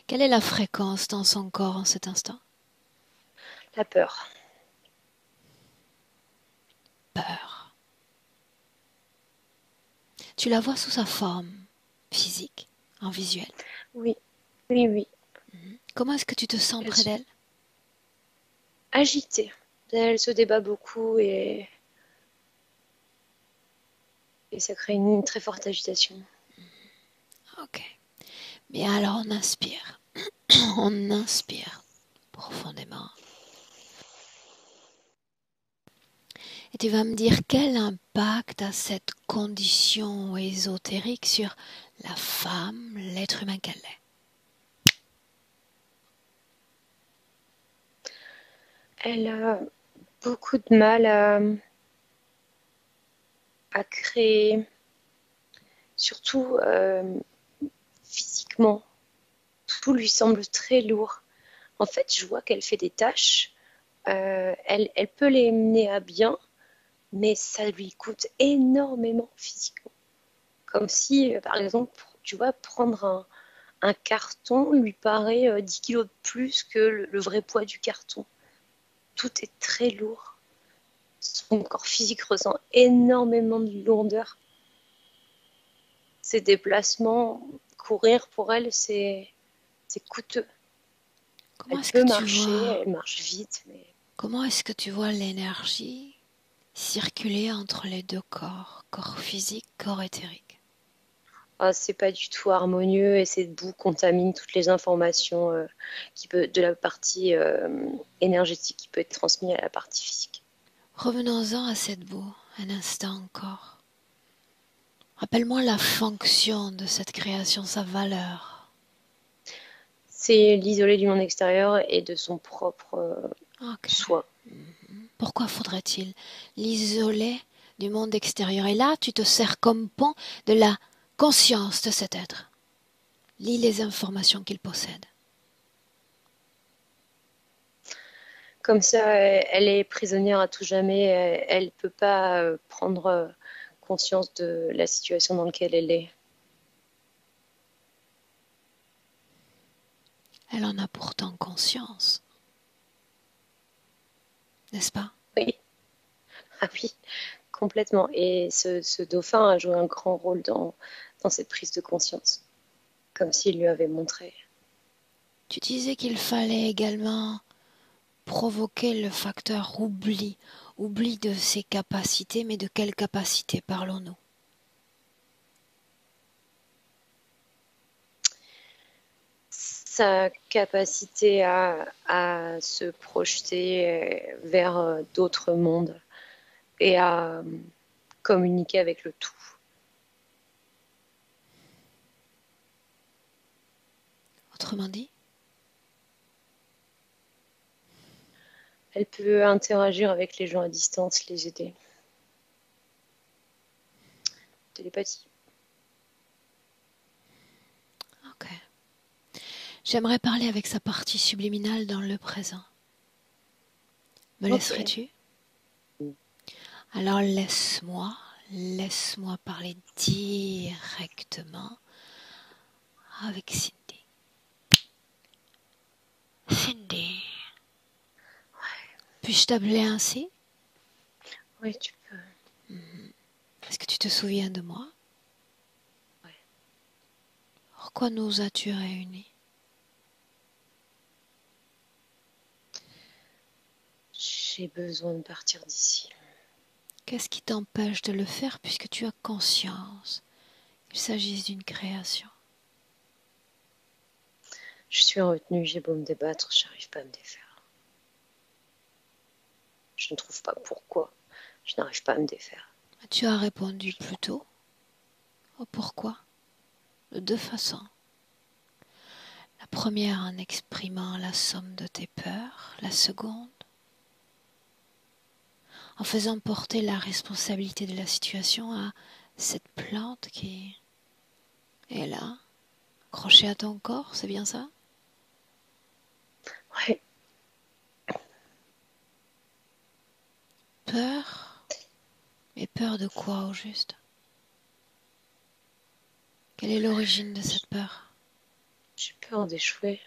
Quelle est la fréquence dans son corps en cet instant?
La peur.
Peur. Tu la vois sous sa forme physique, en visuel.
Oui, oui.
Comment est-ce que tu te sens près d'elle?
Agitée. Elle se débat beaucoup et ça crée une très forte agitation.
Ok. Mais alors on inspire. On inspire profondément. Et tu vas me dire quel impact a cette condition ésotérique sur la femme, l'être humain qu'elle est.
Elle a beaucoup de mal à créer, surtout physiquement. Tout lui semble très lourd. En fait, je vois qu'elle fait des tâches. Elle peut les mener à bien, mais ça lui coûte énormément physiquement. Comme si, par exemple, tu vois, prendre un carton lui paraît 10 kilos de plus que le vrai poids du carton. Tout est très lourd. Son corps physique ressent énormément de lourdeur. Ses déplacements, courir pour elle, c'est coûteux.
Comment
Elle
est-ce que
peut
tu
marcher,
vois,
elle marche vite, mais
comment est-ce que tu vois l'énergie circuler entre les deux corps, corps physique, corps éthérique?
c'est pas du tout harmonieux et cette boue contamine toutes les informations de la partie énergétique qui peut être transmise à la partie physique.
Revenons-en à cette boue, un instant encore. Rappelle-moi la fonction de cette création, sa valeur.
C'est l'isoler du monde extérieur et de son propre
Ok.
soi.
Pourquoi faudrait-il l'isoler du monde extérieur? Et là, tu te sers comme pont de la conscience de cet être. Lis les informations qu'il possède.
Comme ça, elle est prisonnière à tout jamais. Elle ne peut pas prendre conscience de la situation dans laquelle elle est.
Elle en a pourtant conscience, n'est-ce pas?
Oui, ah oui, complètement. Et ce dauphin a joué un grand rôle dans cette prise de conscience, comme s'il lui avait montré.
Tu disais qu'il fallait également provoquer le facteur oubli. oublie de ses capacités, mais de quelles capacités parlons-nous?
Sa capacité à se projeter vers d'autres mondes et à communiquer avec le tout.
Autrement dit?
Elle peut interagir avec les gens à distance, les aider. Télépathie.
Ok. J'aimerais parler avec sa partie subliminale dans le présent. Me laisserais-tu? Alors laisse-moi parler directement avec Cindy. Cindy. Puis-je t'appeler ainsi?
Oui, tu peux.
Est-ce que tu te souviens de moi?
Oui.
Pourquoi nous as-tu réunis?
J'ai besoin de partir d'ici.
Qu'est-ce qui t'empêche de le faire puisque tu as conscience qu'il s'agisse d'une création?
Je suis en retenue, j'ai beau me débattre, j'arrive pas à me défaire. Je ne trouve pas pourquoi je n'arrive pas à me défaire.
Tu as répondu plus tôt. Oh, pourquoi? De deux façons. La première en exprimant la somme de tes peurs, la seconde en faisant porter la responsabilité de la situation à cette plante qui est là, accrochée à ton corps, c'est bien ça?
Ouais,
Peur? Mais peur de quoi au juste? Quelle est l'origine de cette peur?
j'ai peur d'échouer.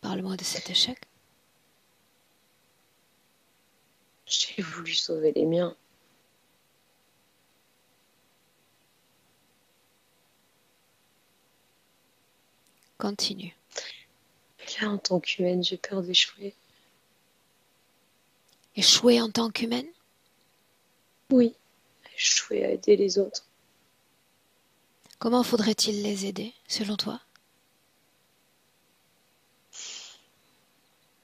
Parle-moi de cet échec.
J'ai voulu sauver les miens.
Continue.
Et là, en tant qu'humaine, j'ai peur d'échouer.
Échouer en tant qu'humaine?
Oui, échouer à aider les autres.
Comment faudrait-il les aider, selon toi?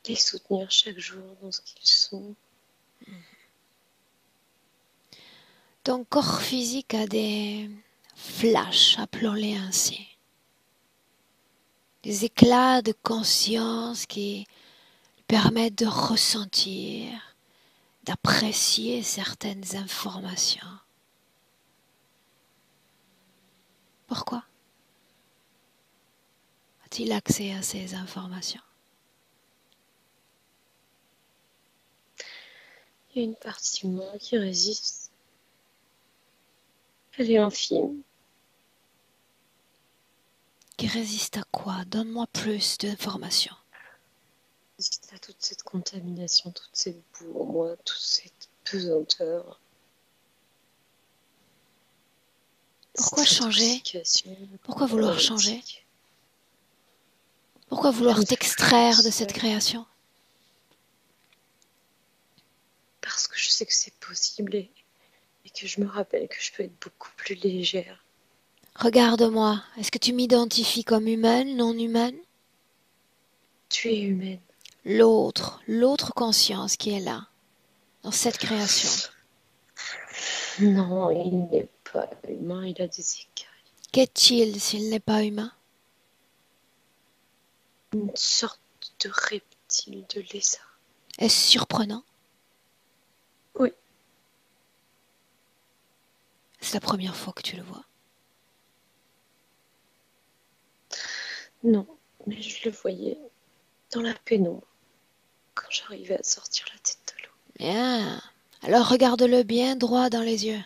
Les soutenir chaque jour dans ce qu'ils sont.
Ton corps physique a des flashs, appelons-les ainsi. Des éclats de conscience qui permettent de ressentir, d'apprécier certaines informations. Pourquoi a-t-il accès à ces informations?
Il y a une partie de moi qui résiste. Elle est infime.
Qui résiste à quoi? Donne-moi plus d'informations.
Elle résiste à toute cette contamination, toute cette boue en moi, toute cette pesanteur.
Pourquoi changer? Pourquoi vouloir changer?
changer?
Pourquoi vouloir t'extraire de cette création?
Parce que je sais que c'est possible et que je me rappelle que je peux être beaucoup plus légère.
Regarde-moi, est-ce que tu m'identifies comme humaine, non humaine?
Tu es humaine.
L'autre conscience qui est là, dans cette création.
Non, il n'est pas humain, il a des écailles.
Qu'est-il s'il n'est pas humain?
Une sorte de reptile, de lézard.
Est-ce surprenant?
Oui.
C'est la première fois que tu le vois.
Non, mais je le voyais dans la pénombre quand j'arrivais à sortir la tête de l'eau.
Bien. Alors regarde-le bien droit dans les yeux.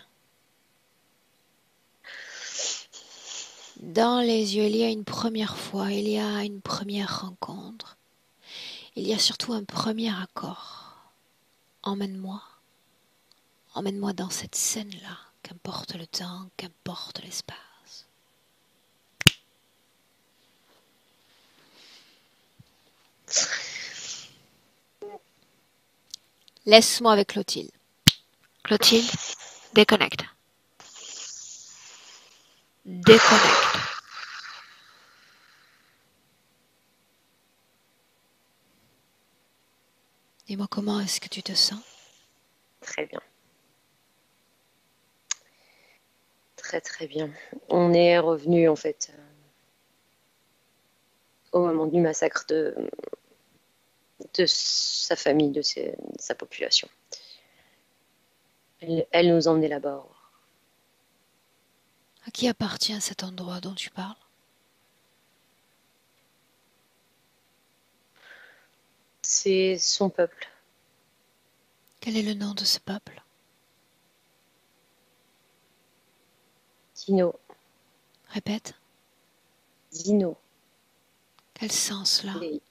Dans les yeux, il y a une première fois, il y a une première rencontre. Il y a surtout un premier accord. Emmène-moi. Emmène-moi dans cette scène-là, qu'importe le temps, qu'importe l'espace. Laisse-moi avec Clotilde. Clotilde, déconnecte. Déconnecte. Dis-moi comment est-ce que tu te sens?
Très bien. Très très bien. On est revenu en fait au moment du massacre de sa famille, de sa population. Elle nous emmenait là-bas.
À qui appartient cet endroit dont tu parles?
C'est son peuple.
Quel est le nom de ce peuple?
Dino.
Répète.
Dino.
Quel sens là?
Les-
Est-ce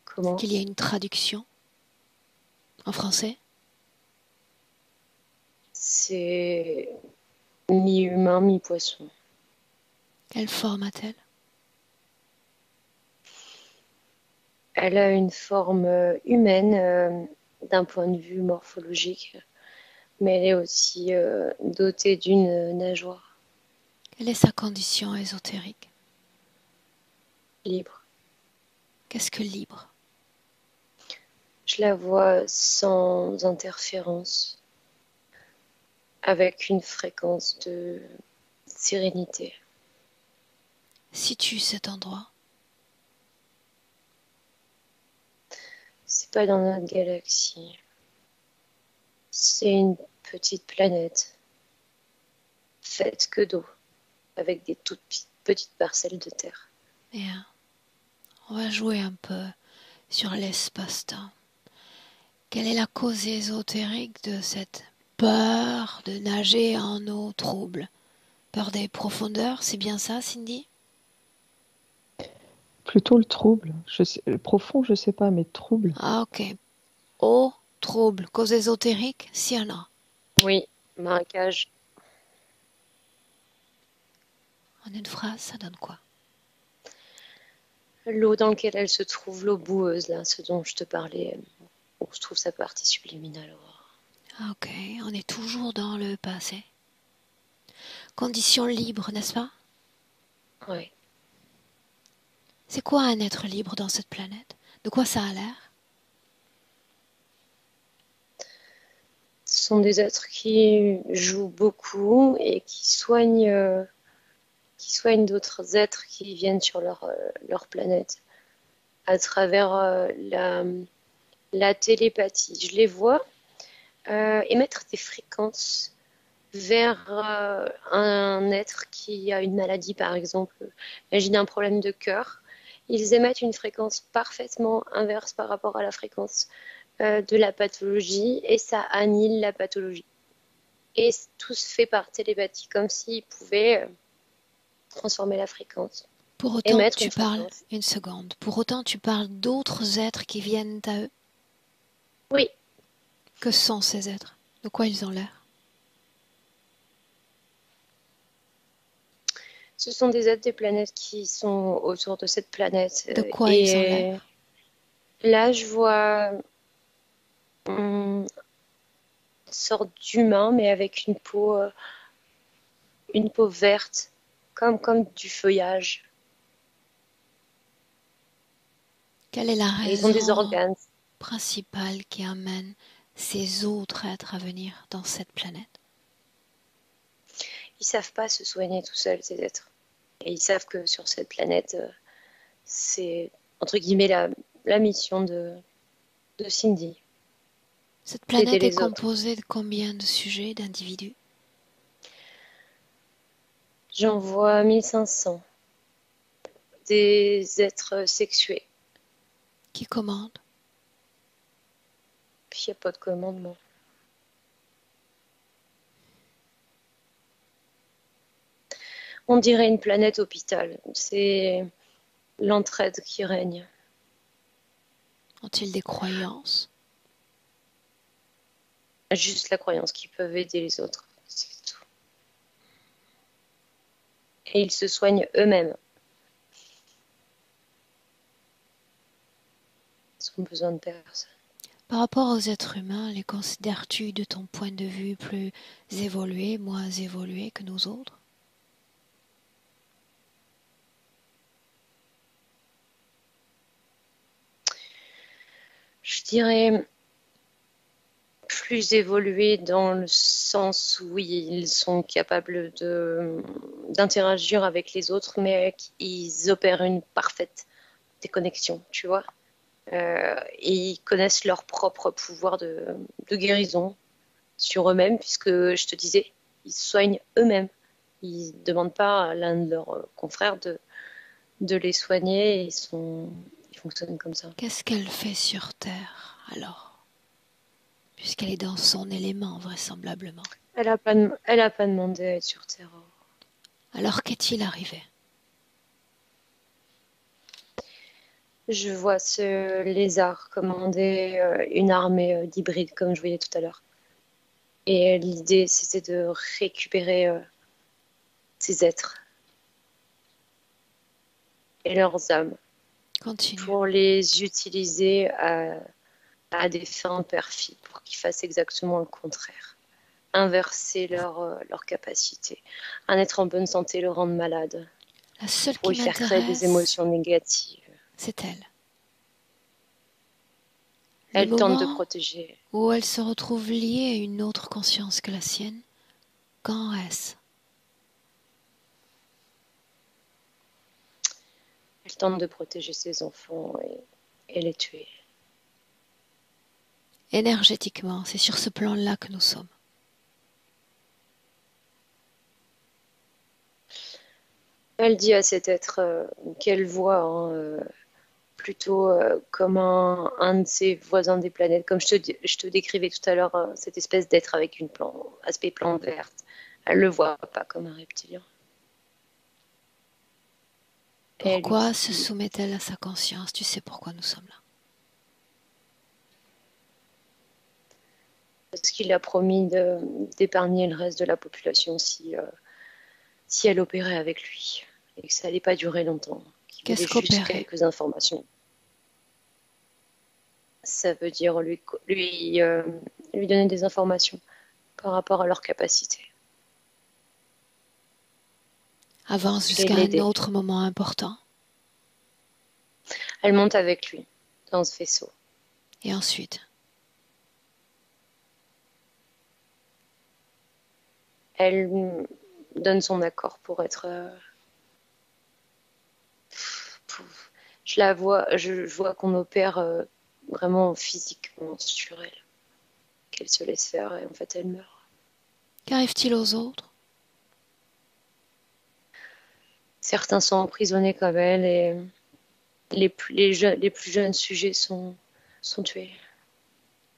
Comment?
qu'il y a une traduction en français?
C'est mi-humain, mi-poisson.
Quelle forme a-t-elle?
Elle a une forme humaine d'un point de vue morphologique, mais elle est aussi dotée d'une nageoire
Quelle est sa condition ésotérique?
libre.
Qu'est-ce que libre?
Je la vois sans interférence, avec une fréquence de sérénité.
Situe cet endroit.
C'est pas dans notre galaxie. C'est une petite planète faite que d'eau, avec des toutes petites parcelles de terre.
Bien. On va jouer un peu sur l'espace-temps. Quelle est la cause ésotérique de cette peur de nager en eau trouble? Peur des profondeurs, c'est bien ça, Cindy?
Plutôt le trouble. Profond, je sais pas, mais trouble.
Ah, ok. Eau trouble, cause ésotérique, s'il y en a.
Oui, marécage.
En une phrase, ça donne quoi?
L'eau dans laquelle elle se trouve, l'eau boueuse, là, ce dont je te parlais, où se trouve sa partie subliminale.
Ah, ok, on est toujours dans le passé. Condition libre, n'est-ce pas?
Ouais.
C'est quoi un être libre dans cette planète? De quoi ça a l'air?
Ce sont des êtres qui jouent beaucoup et qui soignent d'autres êtres qui viennent sur leur planète à travers la télépathie. Je les vois émettre des fréquences vers un être qui a une maladie, par exemple. Imagine un problème de cœur. Ils émettent une fréquence parfaitement inverse par rapport à la fréquence de la pathologie et ça annule la pathologie. Et tout se fait par télépathie, comme s'ils pouvaient transformer la fréquence.
Pour autant,
Émettre
tu
une
parles,
fréquence.
une seconde, pour autant, tu parles d'autres êtres qui viennent à eux.
Oui,
Que sont ces êtres? De quoi ils ont l'air?
ce sont des êtres des planètes qui sont autour de cette planète.
De quoi ils ont
Et
l'air?
là, je vois une sorte d'humain, mais avec une peau verte, comme du feuillage.
Quelle est la
Et ils ont des
raison
organes.
principale qui amène ces autres êtres à venir dans cette planète?
Ils savent pas se soigner tout seuls, ces êtres. Et ils savent que sur cette planète, c'est entre guillemets la mission de Cindy,
Cette
d'aider
planète est
les autres.
composée de combien de sujets, d'individus?
J'en vois 1500, des êtres sexués.
Qui commande?
Puis il n'y a pas de commandement. On dirait une planète hôpital. C'est l'entraide qui règne.
Ont-ils des croyances?
Juste la croyance qu'ils peuvent aider les autres. C'est tout. Et ils se soignent eux-mêmes. sans besoin de personne.
Par rapport aux êtres humains, les considères-tu de ton point de vue plus évolués, moins évolués que nous autres?
Je dirais plus évolués dans le sens où ils sont capables d'interagir avec les autres, mais ils opèrent une parfaite déconnexion, tu vois. Et ils connaissent leur propre pouvoir de guérison sur eux-mêmes, puisque je te disais, ils soignent eux-mêmes. Ils ne demandent pas à l'un de leurs confrères de les soigner. Ils fonctionnent comme ça.
Qu'est-ce qu'elle fait sur Terre, alors? Puisqu'elle est dans son élément, vraisemblablement.
Elle a pas demandé à être sur Terre.
Alors qu'est-il arrivé?
Je vois ce lézard commander une armée d'hybrides, comme je voyais tout à l'heure. Et l'idée, c'était de récupérer ces êtres et leurs âmes
Continue.
pour les utiliser à des fins perfides, pour qu'ils fassent exactement le contraire. Inverser leur capacité. Un être en bonne santé le rendre malade.
La seule
Pour
qui
lui faire créer des
m'intéresse,
émotions négatives.
c'est elle.
Elle
Le
tente de
moment
protéger.
où elle se retrouve liée à une autre conscience que la sienne, quand est-ce?
Elle tente de protéger ses enfants et les tuer.
Énergétiquement, c'est sur ce plan-là que nous sommes.
Elle dit à cet être qu'elle voit plutôt comme un de ses voisins des planètes, comme je te décrivais tout à l'heure, cette espèce d'être avec une aspect plante verte. Elle ne le voit pas comme un reptilien.
Pourquoi se soumet-elle à sa conscience? Tu sais pourquoi nous sommes là.
Parce qu'il a promis d'épargner le reste de la population si elle opérait avec lui. Et que ça n'allait pas durer longtemps. Qu'il voulait juste quelques informations. Ça veut dire lui donner des informations par rapport à leur capacité.
Avance jusqu'à un autre moment important.
Elle monte avec lui dans ce vaisseau.
Et ensuite?
Elle donne son accord pour être... je vois qu'on opère vraiment physiquement sur elle. Qu'elle se laisse faire et en fait elle meurt.
Qu'arrive-t-il aux autres?
Certains sont emprisonnés comme elle et les plus jeunes sujets sont tués.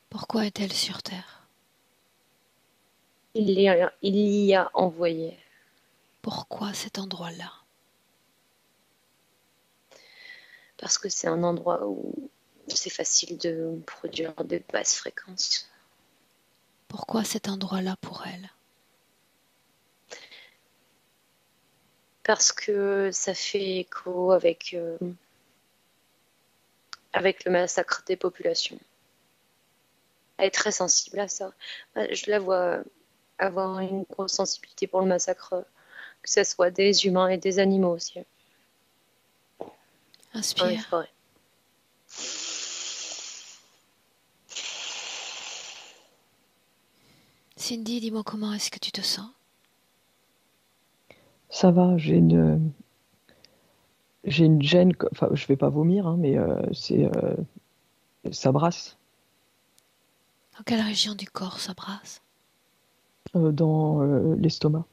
Pourquoi est-elle sur Terre?
Il y a envoyé.
Pourquoi cet endroit-là?
Parce que c'est un endroit où c'est facile de produire de basses fréquences.
Pourquoi cet endroit-là pour elle?
Parce que ça fait écho avec le massacre des populations. Elle est très sensible à ça. Je la vois avoir une grosse sensibilité pour le massacre, que ce soit des humains et des animaux aussi.
Inspire. Cindy, dis-moi comment est-ce que tu te sens?
Ça va, j'ai une gêne, enfin je vais pas vomir, hein, mais ça brasse.
Dans quelle région du corps ça brasse?
Dans l'estomac.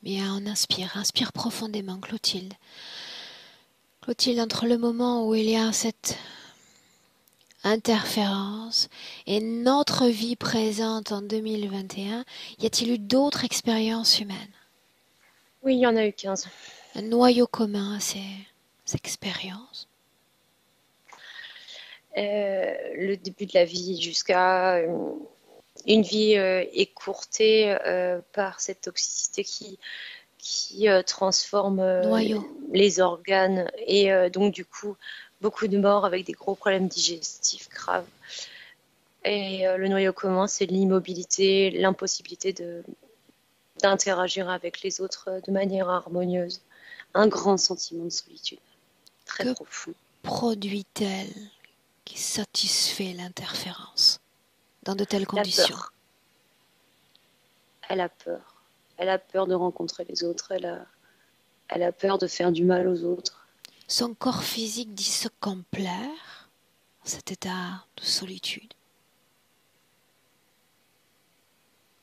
Bien, on inspire. Inspire profondément, Clotilde. Clotilde, entre le moment où il y a cette interférence et notre vie présente en 2021, y a-t-il eu d'autres expériences humaines?
Oui, il y en a eu 15.
Un noyau commun à ces expériences?
Le début de la vie jusqu'à une vie écourtée par cette toxicité qui qui transforme
Noyau.
les organes et donc du coup beaucoup de morts avec des gros problèmes digestifs graves. Et le noyau commun, c'est l'immobilité, l'impossibilité d'interagir avec les autres de manière harmonieuse. Un grand sentiment de solitude, très
Que
profond.
produit-elle qui satisfait l'interférence dans de telles
La
conditions?
peur. Elle a peur. Elle a peur de rencontrer les autres. Elle a peur de faire du mal aux autres.
Son corps physique dit se complaire dans cet état de solitude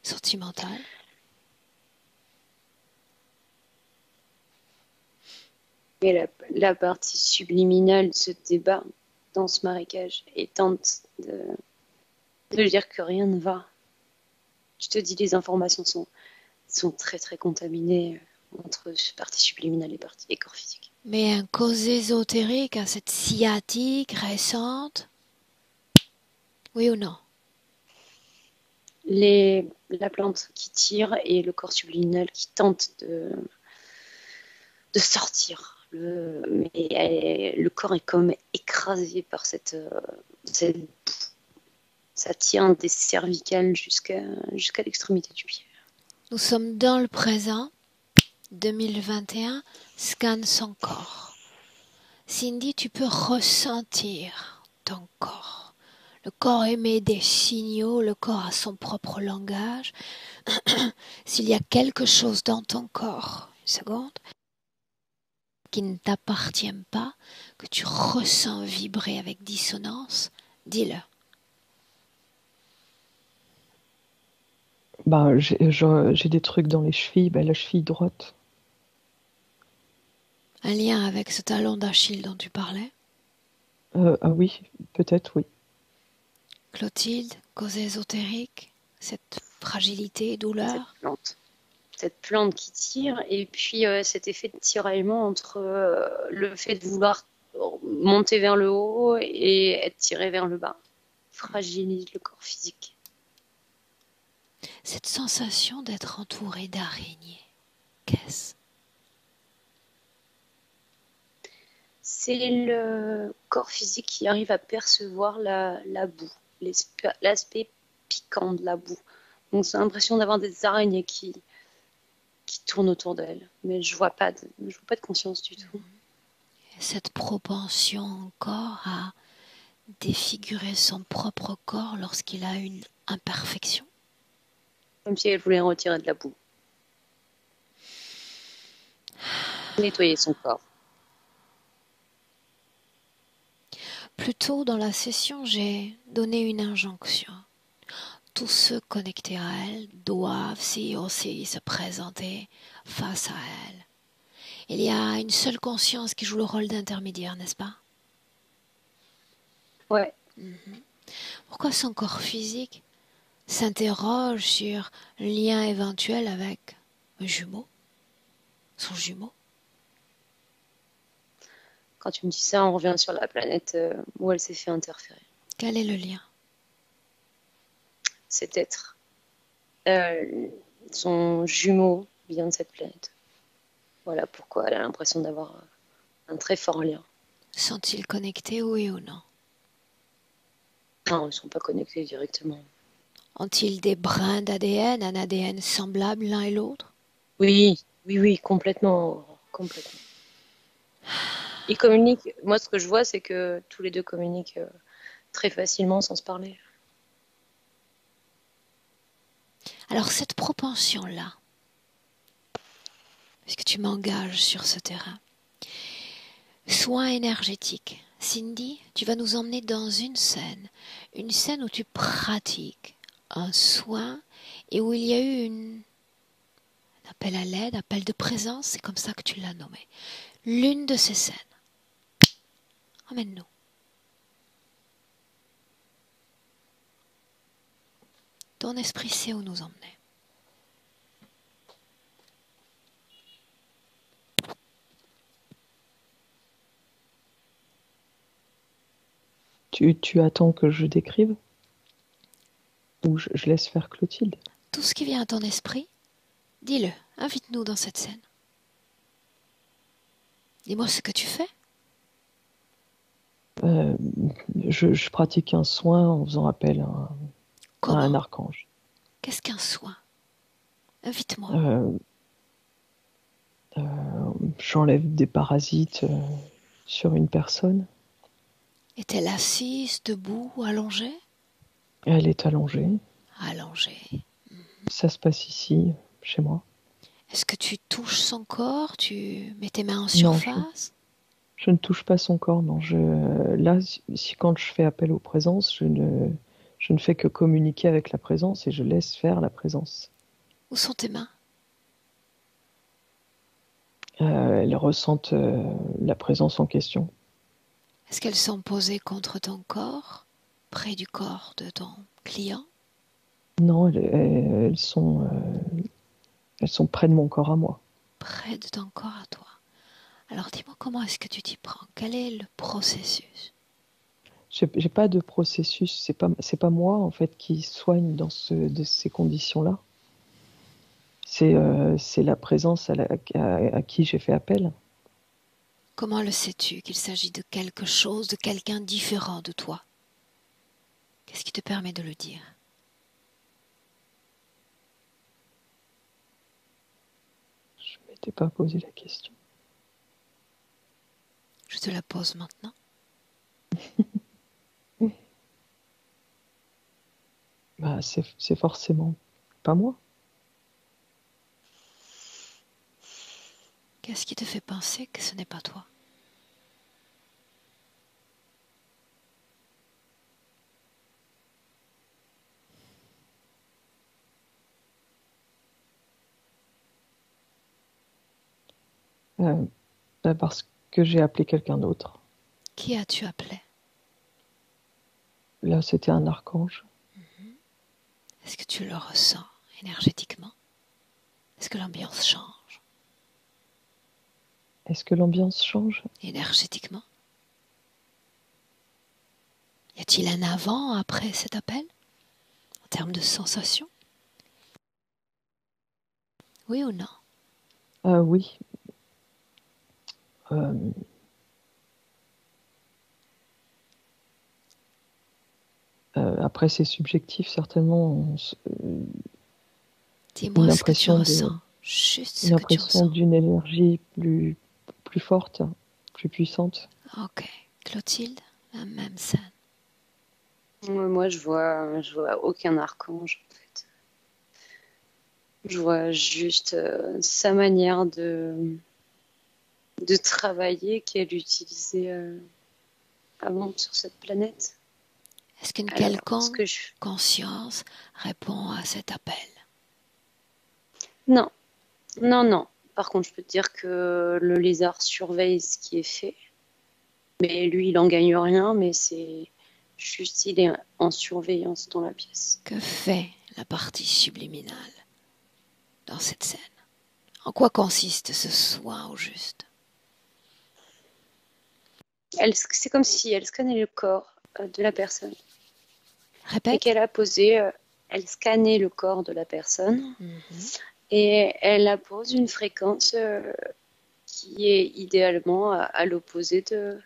sentimentale.
Mais la partie subliminale se débat dans ce marécage et tente de dire que rien ne va. Je te dis, les informations sont très très contaminées entre partie subliminale et corps physique.
Mais un cause ésotérique à cette sciatique récente? Oui ou non?
La plante qui tire et le corps subliminal qui tente de sortir. Le corps est comme écrasé par cette ça tient des cervicales jusqu'à l'extrémité du pied.
Nous sommes dans le présent. 2021, scanne son corps. Cindy, tu peux ressentir ton corps. Le corps émet des signaux, le corps a son propre langage. S'il y a quelque chose dans ton corps, une seconde, qui ne t'appartient pas, que tu ressens vibrer avec dissonance, dis-le.
J'ai des trucs dans les chevilles, la cheville droite.
Un lien avec ce talon d'Achille dont tu parlais?
Ah oui, peut-être oui.
Clotilde, cause ésotérique, cette fragilité, douleur?
Cette plante qui tire, et puis cet effet de tiraillement entre le fait de vouloir monter vers le haut et être tiré vers le bas fragilise le corps physique.
Cette sensation d'être entouré d'araignées, qu'est-ce?
C'est le corps physique qui arrive à percevoir la boue, l'aspect piquant de la boue. Donc c'est l'impression d'avoir des araignées qui tournent autour d'elle. Mais je vois pas de conscience du tout.
Cette propension encore à défigurer son propre corps lorsqu'il a une imperfection.
Comme si elle voulait en retirer de la boue. Nettoyer son corps.
Plus tôt dans la session, j'ai donné une injonction. Tous ceux connectés à elle doivent aussi se présenter face à elle. Il y a une seule conscience qui joue le rôle d'intermédiaire, n'est-ce pas?
Ouais.
Pourquoi son corps physique s'interroge sur le lien éventuel avec un jumeau, son jumeau?
Quand tu me dis ça, on revient sur la planète où elle s'est fait interférer.
Quel est le lien?
Cet être. Son jumeau vient de cette planète. Voilà pourquoi elle a l'impression d'avoir un très fort lien.
Sont-ils connectés, oui ou non?
Non, ils ne sont pas connectés directement.
Ont-ils des brins d'ADN, un ADN semblable l'un et l'autre?
Oui, complètement. Ils communiquent. Moi, ce que je vois, c'est que tous les deux communiquent très facilement sans se parler.
Alors cette propension-là, puisque tu m'engages sur ce terrain, soin énergétique. Cindy, tu vas nous emmener dans une scène où tu pratiques un soin et où il y a eu un appel à l'aide, appel de présence, c'est comme ça que tu l'as nommé. L'une de ces scènes. Emmène-nous. Ton esprit sait où nous emmener.
Tu attends que je décrive? Ou je laisse faire Clotilde?
Tout ce qui vient à ton esprit, dis-le, invite-nous dans cette scène. Dis-moi ce que tu fais.
Euh, je pratique un soin en faisant appel à un
Comment?
archange.
Qu'est-ce qu'un soin? Invite-moi.
Euh, euh, J'enlève des parasites sur une personne.
Est-elle assise, debout, allongée?
Elle est allongée.
Allongée.
Ça se passe ici, chez moi.
Est-ce que tu touches son corps? Tu mets tes mains en
Non,
surface?
je ne touche pas son corps. Non, là, si quand je fais appel aux présences, je ne fais que communiquer avec la présence et je laisse faire la présence.
Où sont tes mains?
Elles ressentent la présence en question.
Est-ce qu'elles sont posées contre ton corps, près du corps de ton client?
Non, elles sont près de mon corps à moi.
Près de ton corps à toi. Alors dis-moi comment est-ce que tu t'y prends? Quel est le processus?
J'ai pas de processus. C'est pas moi en fait qui soigne de ces conditions-là. C'est la présence à qui j'ai fait appel.
Comment le sais-tu qu'il s'agit de quelque chose, de quelqu'un différent de toi? Qu'est-ce qui te permet de le dire?
Je m'étais pas posé la question.
Je te la pose maintenant.
Bah, c'est forcément pas moi.
Qu'est-ce qui te fait penser que ce n'est pas toi?
Euh, Parce que j'ai appelé quelqu'un d'autre.
Qui as-tu appelé?
Là, c'était un archange.
Est-ce que tu le ressens énergétiquement? Est-ce que l'ambiance change
Est-ce que l'ambiance change?
énergétiquement? Y a-t-il un avant, après cet appel, en termes de sensations? Oui ou non?
Oui. Euh, Après, c'est subjectif, certainement. Une
Dis-moi ce que tu
impression
ressens. Juste ce
une
que tu
impression
ressens.
d'une énergie plus forte, plus puissante.
Ok. Clotilde, la même scène.
Moi, je vois aucun archange, en fait. Je vois juste sa manière de travailler qu'elle utilisait avant sur cette planète.
Est-ce qu'une
Alors, ce
quelconque
que je...
conscience répond à cet appel?
Non, non, non. Par contre, je peux te dire que le lézard surveille ce qui est fait. Mais lui, il en gagne rien, mais c'est juste, il est en surveillance dans la pièce.
Que fait la partie subliminale dans cette scène? En quoi consiste ce soin au juste?
C'est comme si elle scannait le corps de la personne et
Répète.
qu'elle a posé, elle scannait le corps de la personne
Mhm.
et elle appose une fréquence qui est idéalement à l'opposé de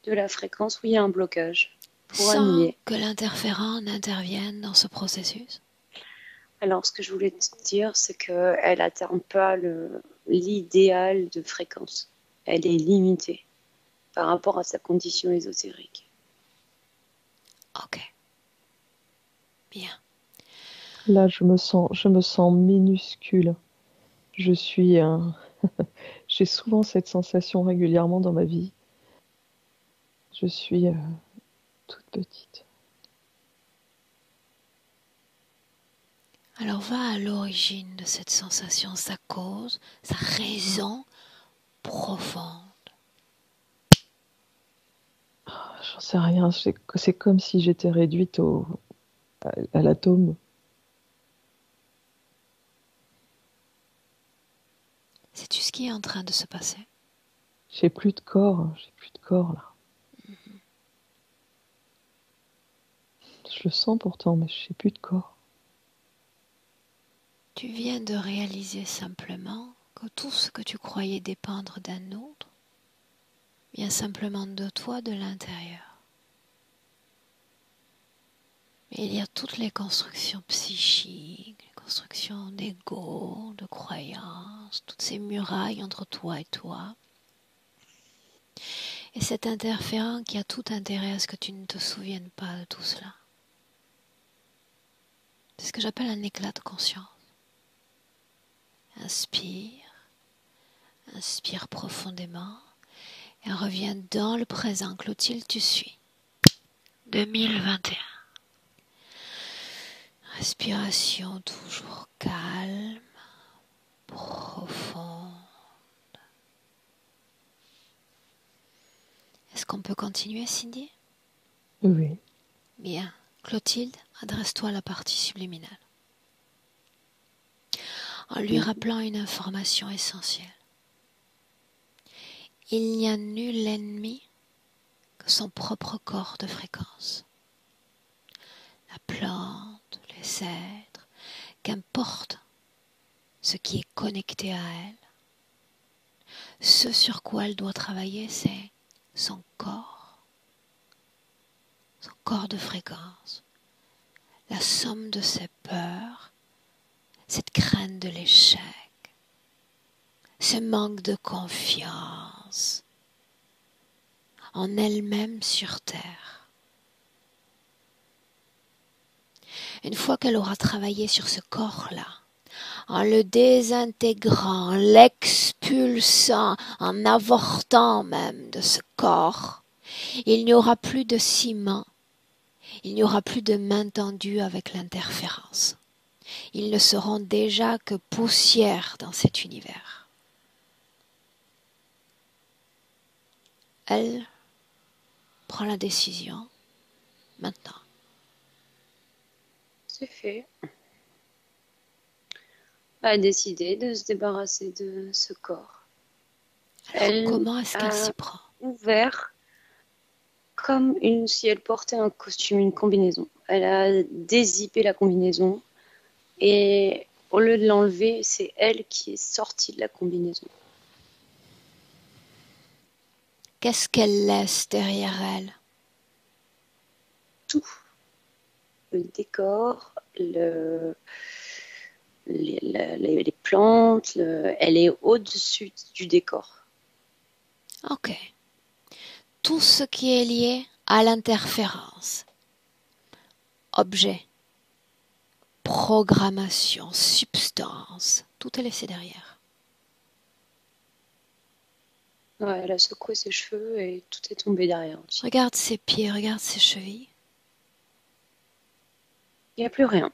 la fréquence où il y a un blocage pour
Sans
annuler.
que l'interférent n'intervienne dans ce processus.
Alors, ce que je voulais te dire, c'est qu'elle n'atteint pas l'idéal de fréquence. Elle est limitée par rapport à sa condition ésotérique.
Ok. Bien.
Là, je me sens minuscule. Je suis un... J'ai souvent cette sensation régulièrement dans ma vie. Je suis toute petite.
Alors va à l'origine de cette sensation, sa cause, sa raison profonde.
J'en sais rien. C'est comme si j'étais réduite à l'atome.
Sais-tu ce qui est en train de se passer?
J'ai plus de corps. J'ai plus de corps là. Je le sens pourtant, mais j'ai plus de corps.
Tu viens de réaliser simplement que tout ce que tu croyais dépendre d'un autre vient simplement de toi, de l'intérieur. Mais il y a toutes les constructions psychiques, les constructions d'ego, de croyances, toutes ces murailles entre toi et toi. Et cet interférent qui a tout intérêt à ce que tu ne te souviennes pas de tout cela. C'est ce que j'appelle un éclat de conscience. Inspire profondément et reviens dans le présent. Clotilde, tu suis. 2021. Respiration toujours calme, profonde. Est-ce qu'on peut continuer, Cindy?
Oui.
Bien. Clotilde, adresse-toi à la partie subliminale. En lui rappelant une information essentielle. Il n'y a nul ennemi que son propre corps de fréquence. La plante, les êtres, qu'importe ce qui est connecté à elle, ce sur quoi elle doit travailler, c'est son corps de fréquence, la somme de ses peurs, cette crainte de l'échec, ce manque de confiance en elle-même sur Terre. Une fois qu'elle aura travaillé sur ce corps-là, en le désintégrant, en l'expulsant, en avortant même de ce corps, il n'y aura plus de ciment, il n'y aura plus de main tendue avec l'interférence. Ils ne seront déjà que poussière dans cet univers. Elle prend la décision maintenant.
C'est fait. Elle a décidé de se débarrasser de ce corps.
Alors, comment est-ce qu'elle s'y prend?
Ouvert comme si elle portait un costume, une combinaison. Elle a dézippé la combinaison et au lieu de l'enlever, c'est elle qui est sortie de la combinaison.
Qu'est-ce qu'elle laisse derrière elle?
Tout. Le décor, les plantes, elle est au-dessus du décor.
Ok. Tout ce qui est lié à l'interférence. Objet, programmation, substance, tout est laissé derrière.
Ouais, elle a secoué ses cheveux et tout est tombé derrière aussi.
Regarde ses pieds, regarde ses chevilles.
Il n'y a plus rien.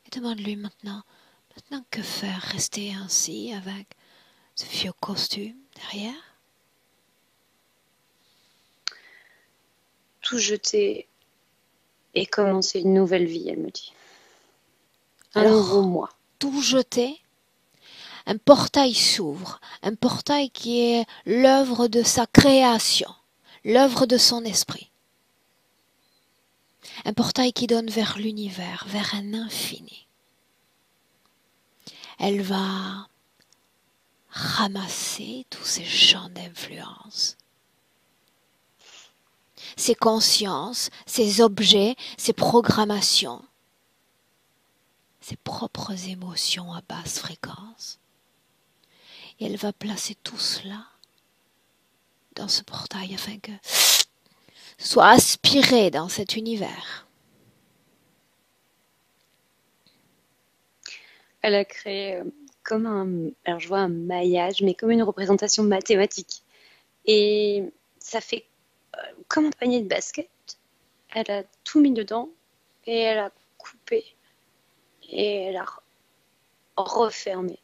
Et demande-lui maintenant que faire? Rester ainsi avec ce vieux costume derrière?
Tout jeter et commencer une nouvelle vie, elle me dit. Un nouveau moi.
Tout jeter, un portail s'ouvre, un portail qui est l'œuvre de sa création, l'œuvre de son esprit. Un portail qui donne vers l'univers, vers un infini. Elle va ramasser tous ces champs d'influence, ces consciences, ces objets, ces programmations, ses propres émotions à basse fréquence. Et elle va placer tout cela dans ce portail afin que soit aspiré dans cet univers.
Elle a créé alors je vois un maillage, mais comme une représentation mathématique. Et ça fait comme un panier de basket. Elle a tout mis dedans et elle a coupé et elle a refermé.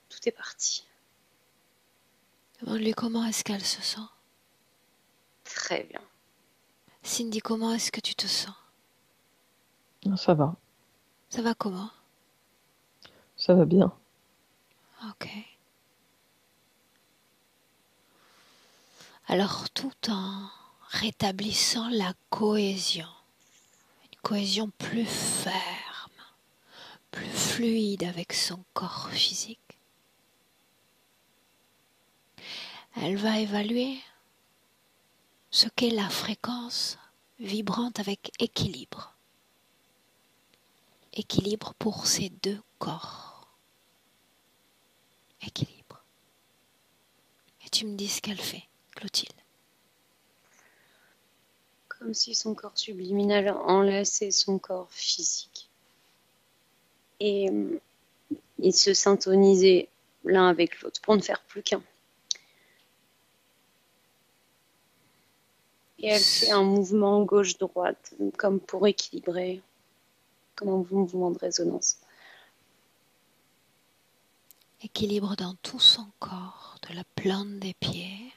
Tout est parti.
Demande-lui comment est-ce qu'elle se sent.
Très bien.
Cindy, comment est-ce que tu te sens?
Ça va.
Ça va comment?
Ça va bien.
Ok. Alors tout en rétablissant la cohésion, une cohésion plus ferme, plus fluide avec son corps physique, Elle va évaluer ce qu'est la fréquence vibrante avec équilibre. Équilibre pour ces deux corps. Équilibre. Et tu me dis ce qu'elle fait, Clotilde.
Comme si son corps subliminal enlaçait son corps physique. Et ils se syntonisaient l'un avec l'autre pour ne faire plus qu'un. Et elle fait un mouvement gauche-droite, comme pour équilibrer, comme un mouvement de résonance.
Équilibre dans tout son corps, de la plante des pieds,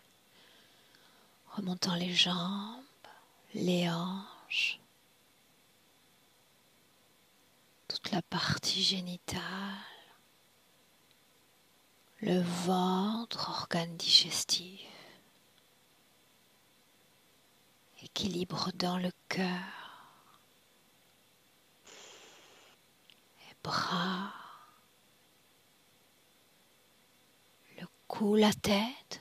remontant les jambes, les hanches, toute la partie génitale, le ventre, organe digestif. Équilibre dans le cœur, les bras, le cou, la tête.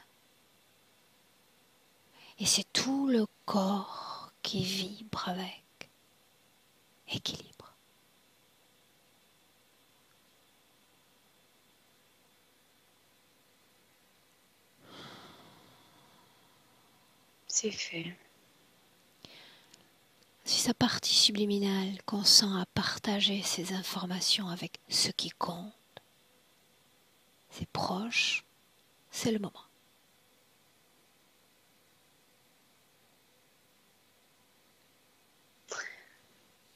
Et c'est tout le corps qui vibre avec équilibre.
C'est fait.
Si sa partie subliminale consent à partager ces informations avec ce qui compte, ses proches, c'est le moment.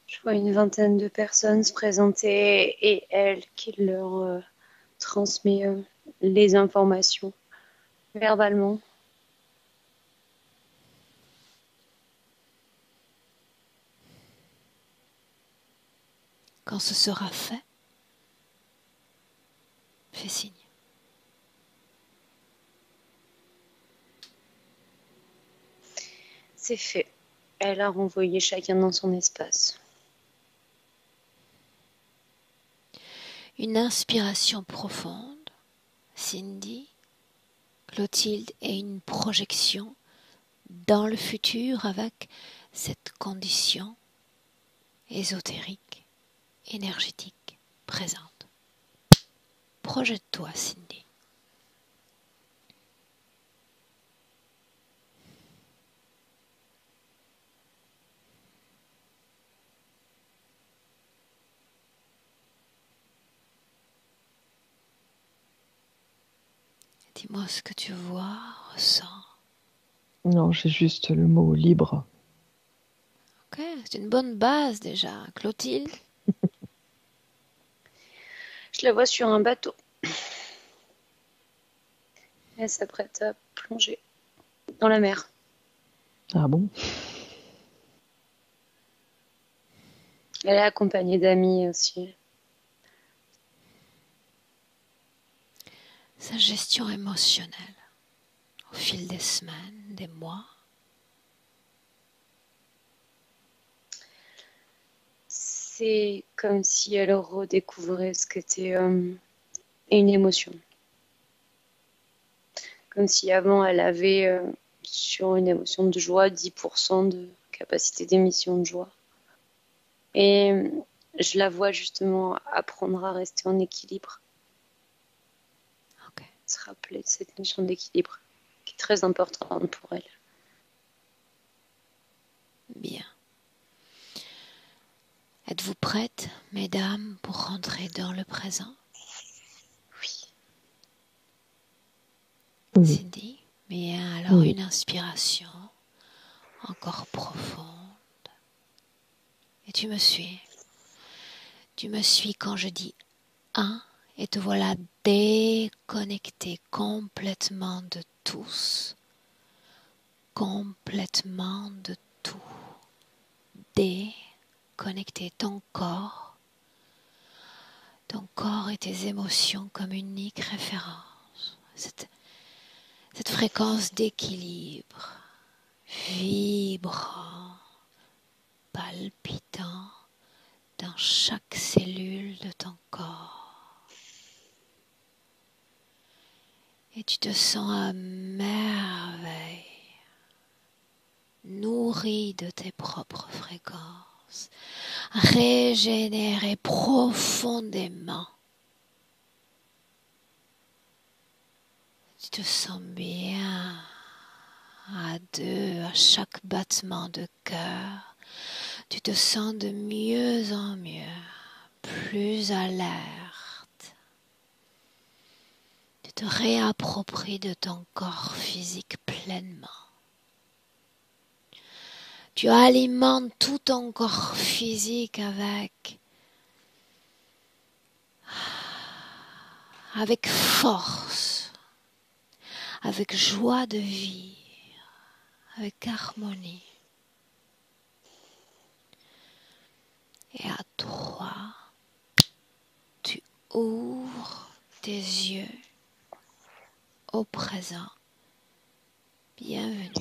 Je vois une vingtaine de personnes se présenter et elle qui leur transmet les informations verbalement.
Quand ce sera fait, fais signe.
C'est fait. Elle a renvoyé chacun dans son espace.
Une inspiration profonde, Cindy, Clotilde, et une projection dans le futur avec cette condition ésotérique, énergétique, présente. Projette-toi, Cindy. Dis-moi ce que tu vois, ressens.
Non, j'ai juste le mot libre.
Ok, c'est une bonne base déjà. Clotilde?
Je la vois sur un bateau. Elle s'apprête à plonger dans la mer.
Ah bon?
Elle est accompagnée d'amis aussi.
Sa gestion émotionnelle au fil des semaines, des mois.
C'est comme si elle redécouvrait ce qu'était une émotion. Comme si avant elle avait sur une émotion de joie 10% de capacité d'émission de joie. Et je la vois justement apprendre à rester en équilibre.
Ok.
Se rappeler de cette notion d'équilibre qui est très importante pour elle.
Bien. Êtes-vous prêtes, mesdames, pour rentrer dans le présent?
Oui.
Oui.
Cindy, bien, alors
Oui.
une inspiration encore profonde. Et tu me suis. Tu me suis quand je dis 1 et te voilà déconnecté complètement de tous, complètement de tout. Déconnecté ton corps et tes émotions comme unique référence. Cette fréquence d'équilibre, vibrant, palpitant dans chaque cellule de ton corps. Et Et tu te sens à merveille, nourri de tes propres fréquences, régénéré profondément. Tu te sens bien à deux, à chaque battement de cœur. Tu te sens de mieux en mieux, plus alerte. Tu te réappropries de ton corps physique pleinement. Tu alimentes tout ton corps physique avec force, avec joie de vivre, avec harmonie. Et à 3, tu ouvres tes yeux au présent. Bienvenue.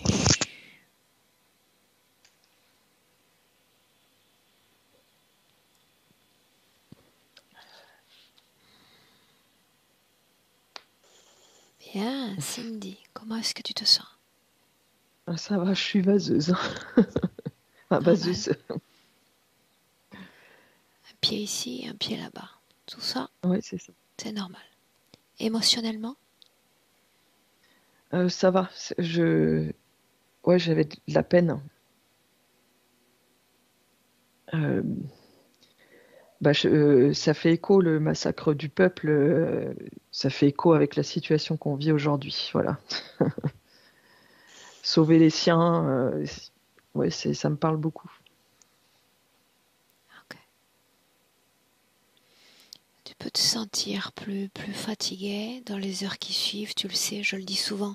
Bien, Cindy, comment est-ce que tu te sens?
Ça va, je suis vaseuse. Enfin, vaseuse.
Un pied ici, un pied là-bas. Tout ça,
Oui, c'est ça.
c'est normal. Émotionnellement?
Ça va. Ouais, j'avais de la peine. Euh, ça fait écho, le massacre du peuple. Ça fait écho avec la situation qu'on vit aujourd'hui. Voilà. Sauver les siens, ouais, ça me parle beaucoup.
Ok. Tu peux te sentir plus fatigué dans les heures qui suivent. Tu le sais, je le dis souvent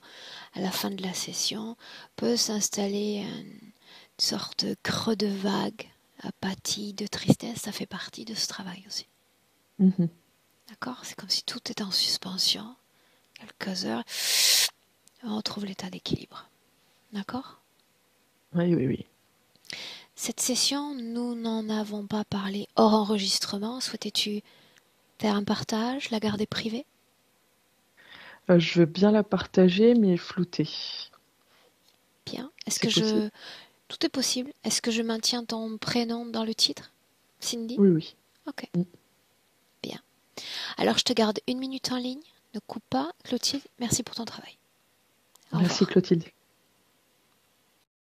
à la fin de la session. Peut s'installer une sorte de creux de vague, apathie, de tristesse. Ça fait partie de ce travail aussi.
Mhm.
D'accord? C'est comme si tout était en suspension. Quelques heures, on retrouve l'état d'équilibre. D'accord?
Oui, oui, oui.
Cette session, nous n'en avons pas parlé hors enregistrement. Souhaitais-tu faire un partage, la garder privée?
Je veux bien la partager, mais floutée.
Bien. Est-ce
C'est
que
possible?
Tout est possible. Est-ce que je maintiens ton prénom dans le titre, Cindy?
Oui, oui.
Ok.
Mm.
Bien. Alors je te garde 1 minute en ligne. Ne coupe pas, Clotilde. Merci pour ton travail. Au
Merci
revoir.
Clotilde.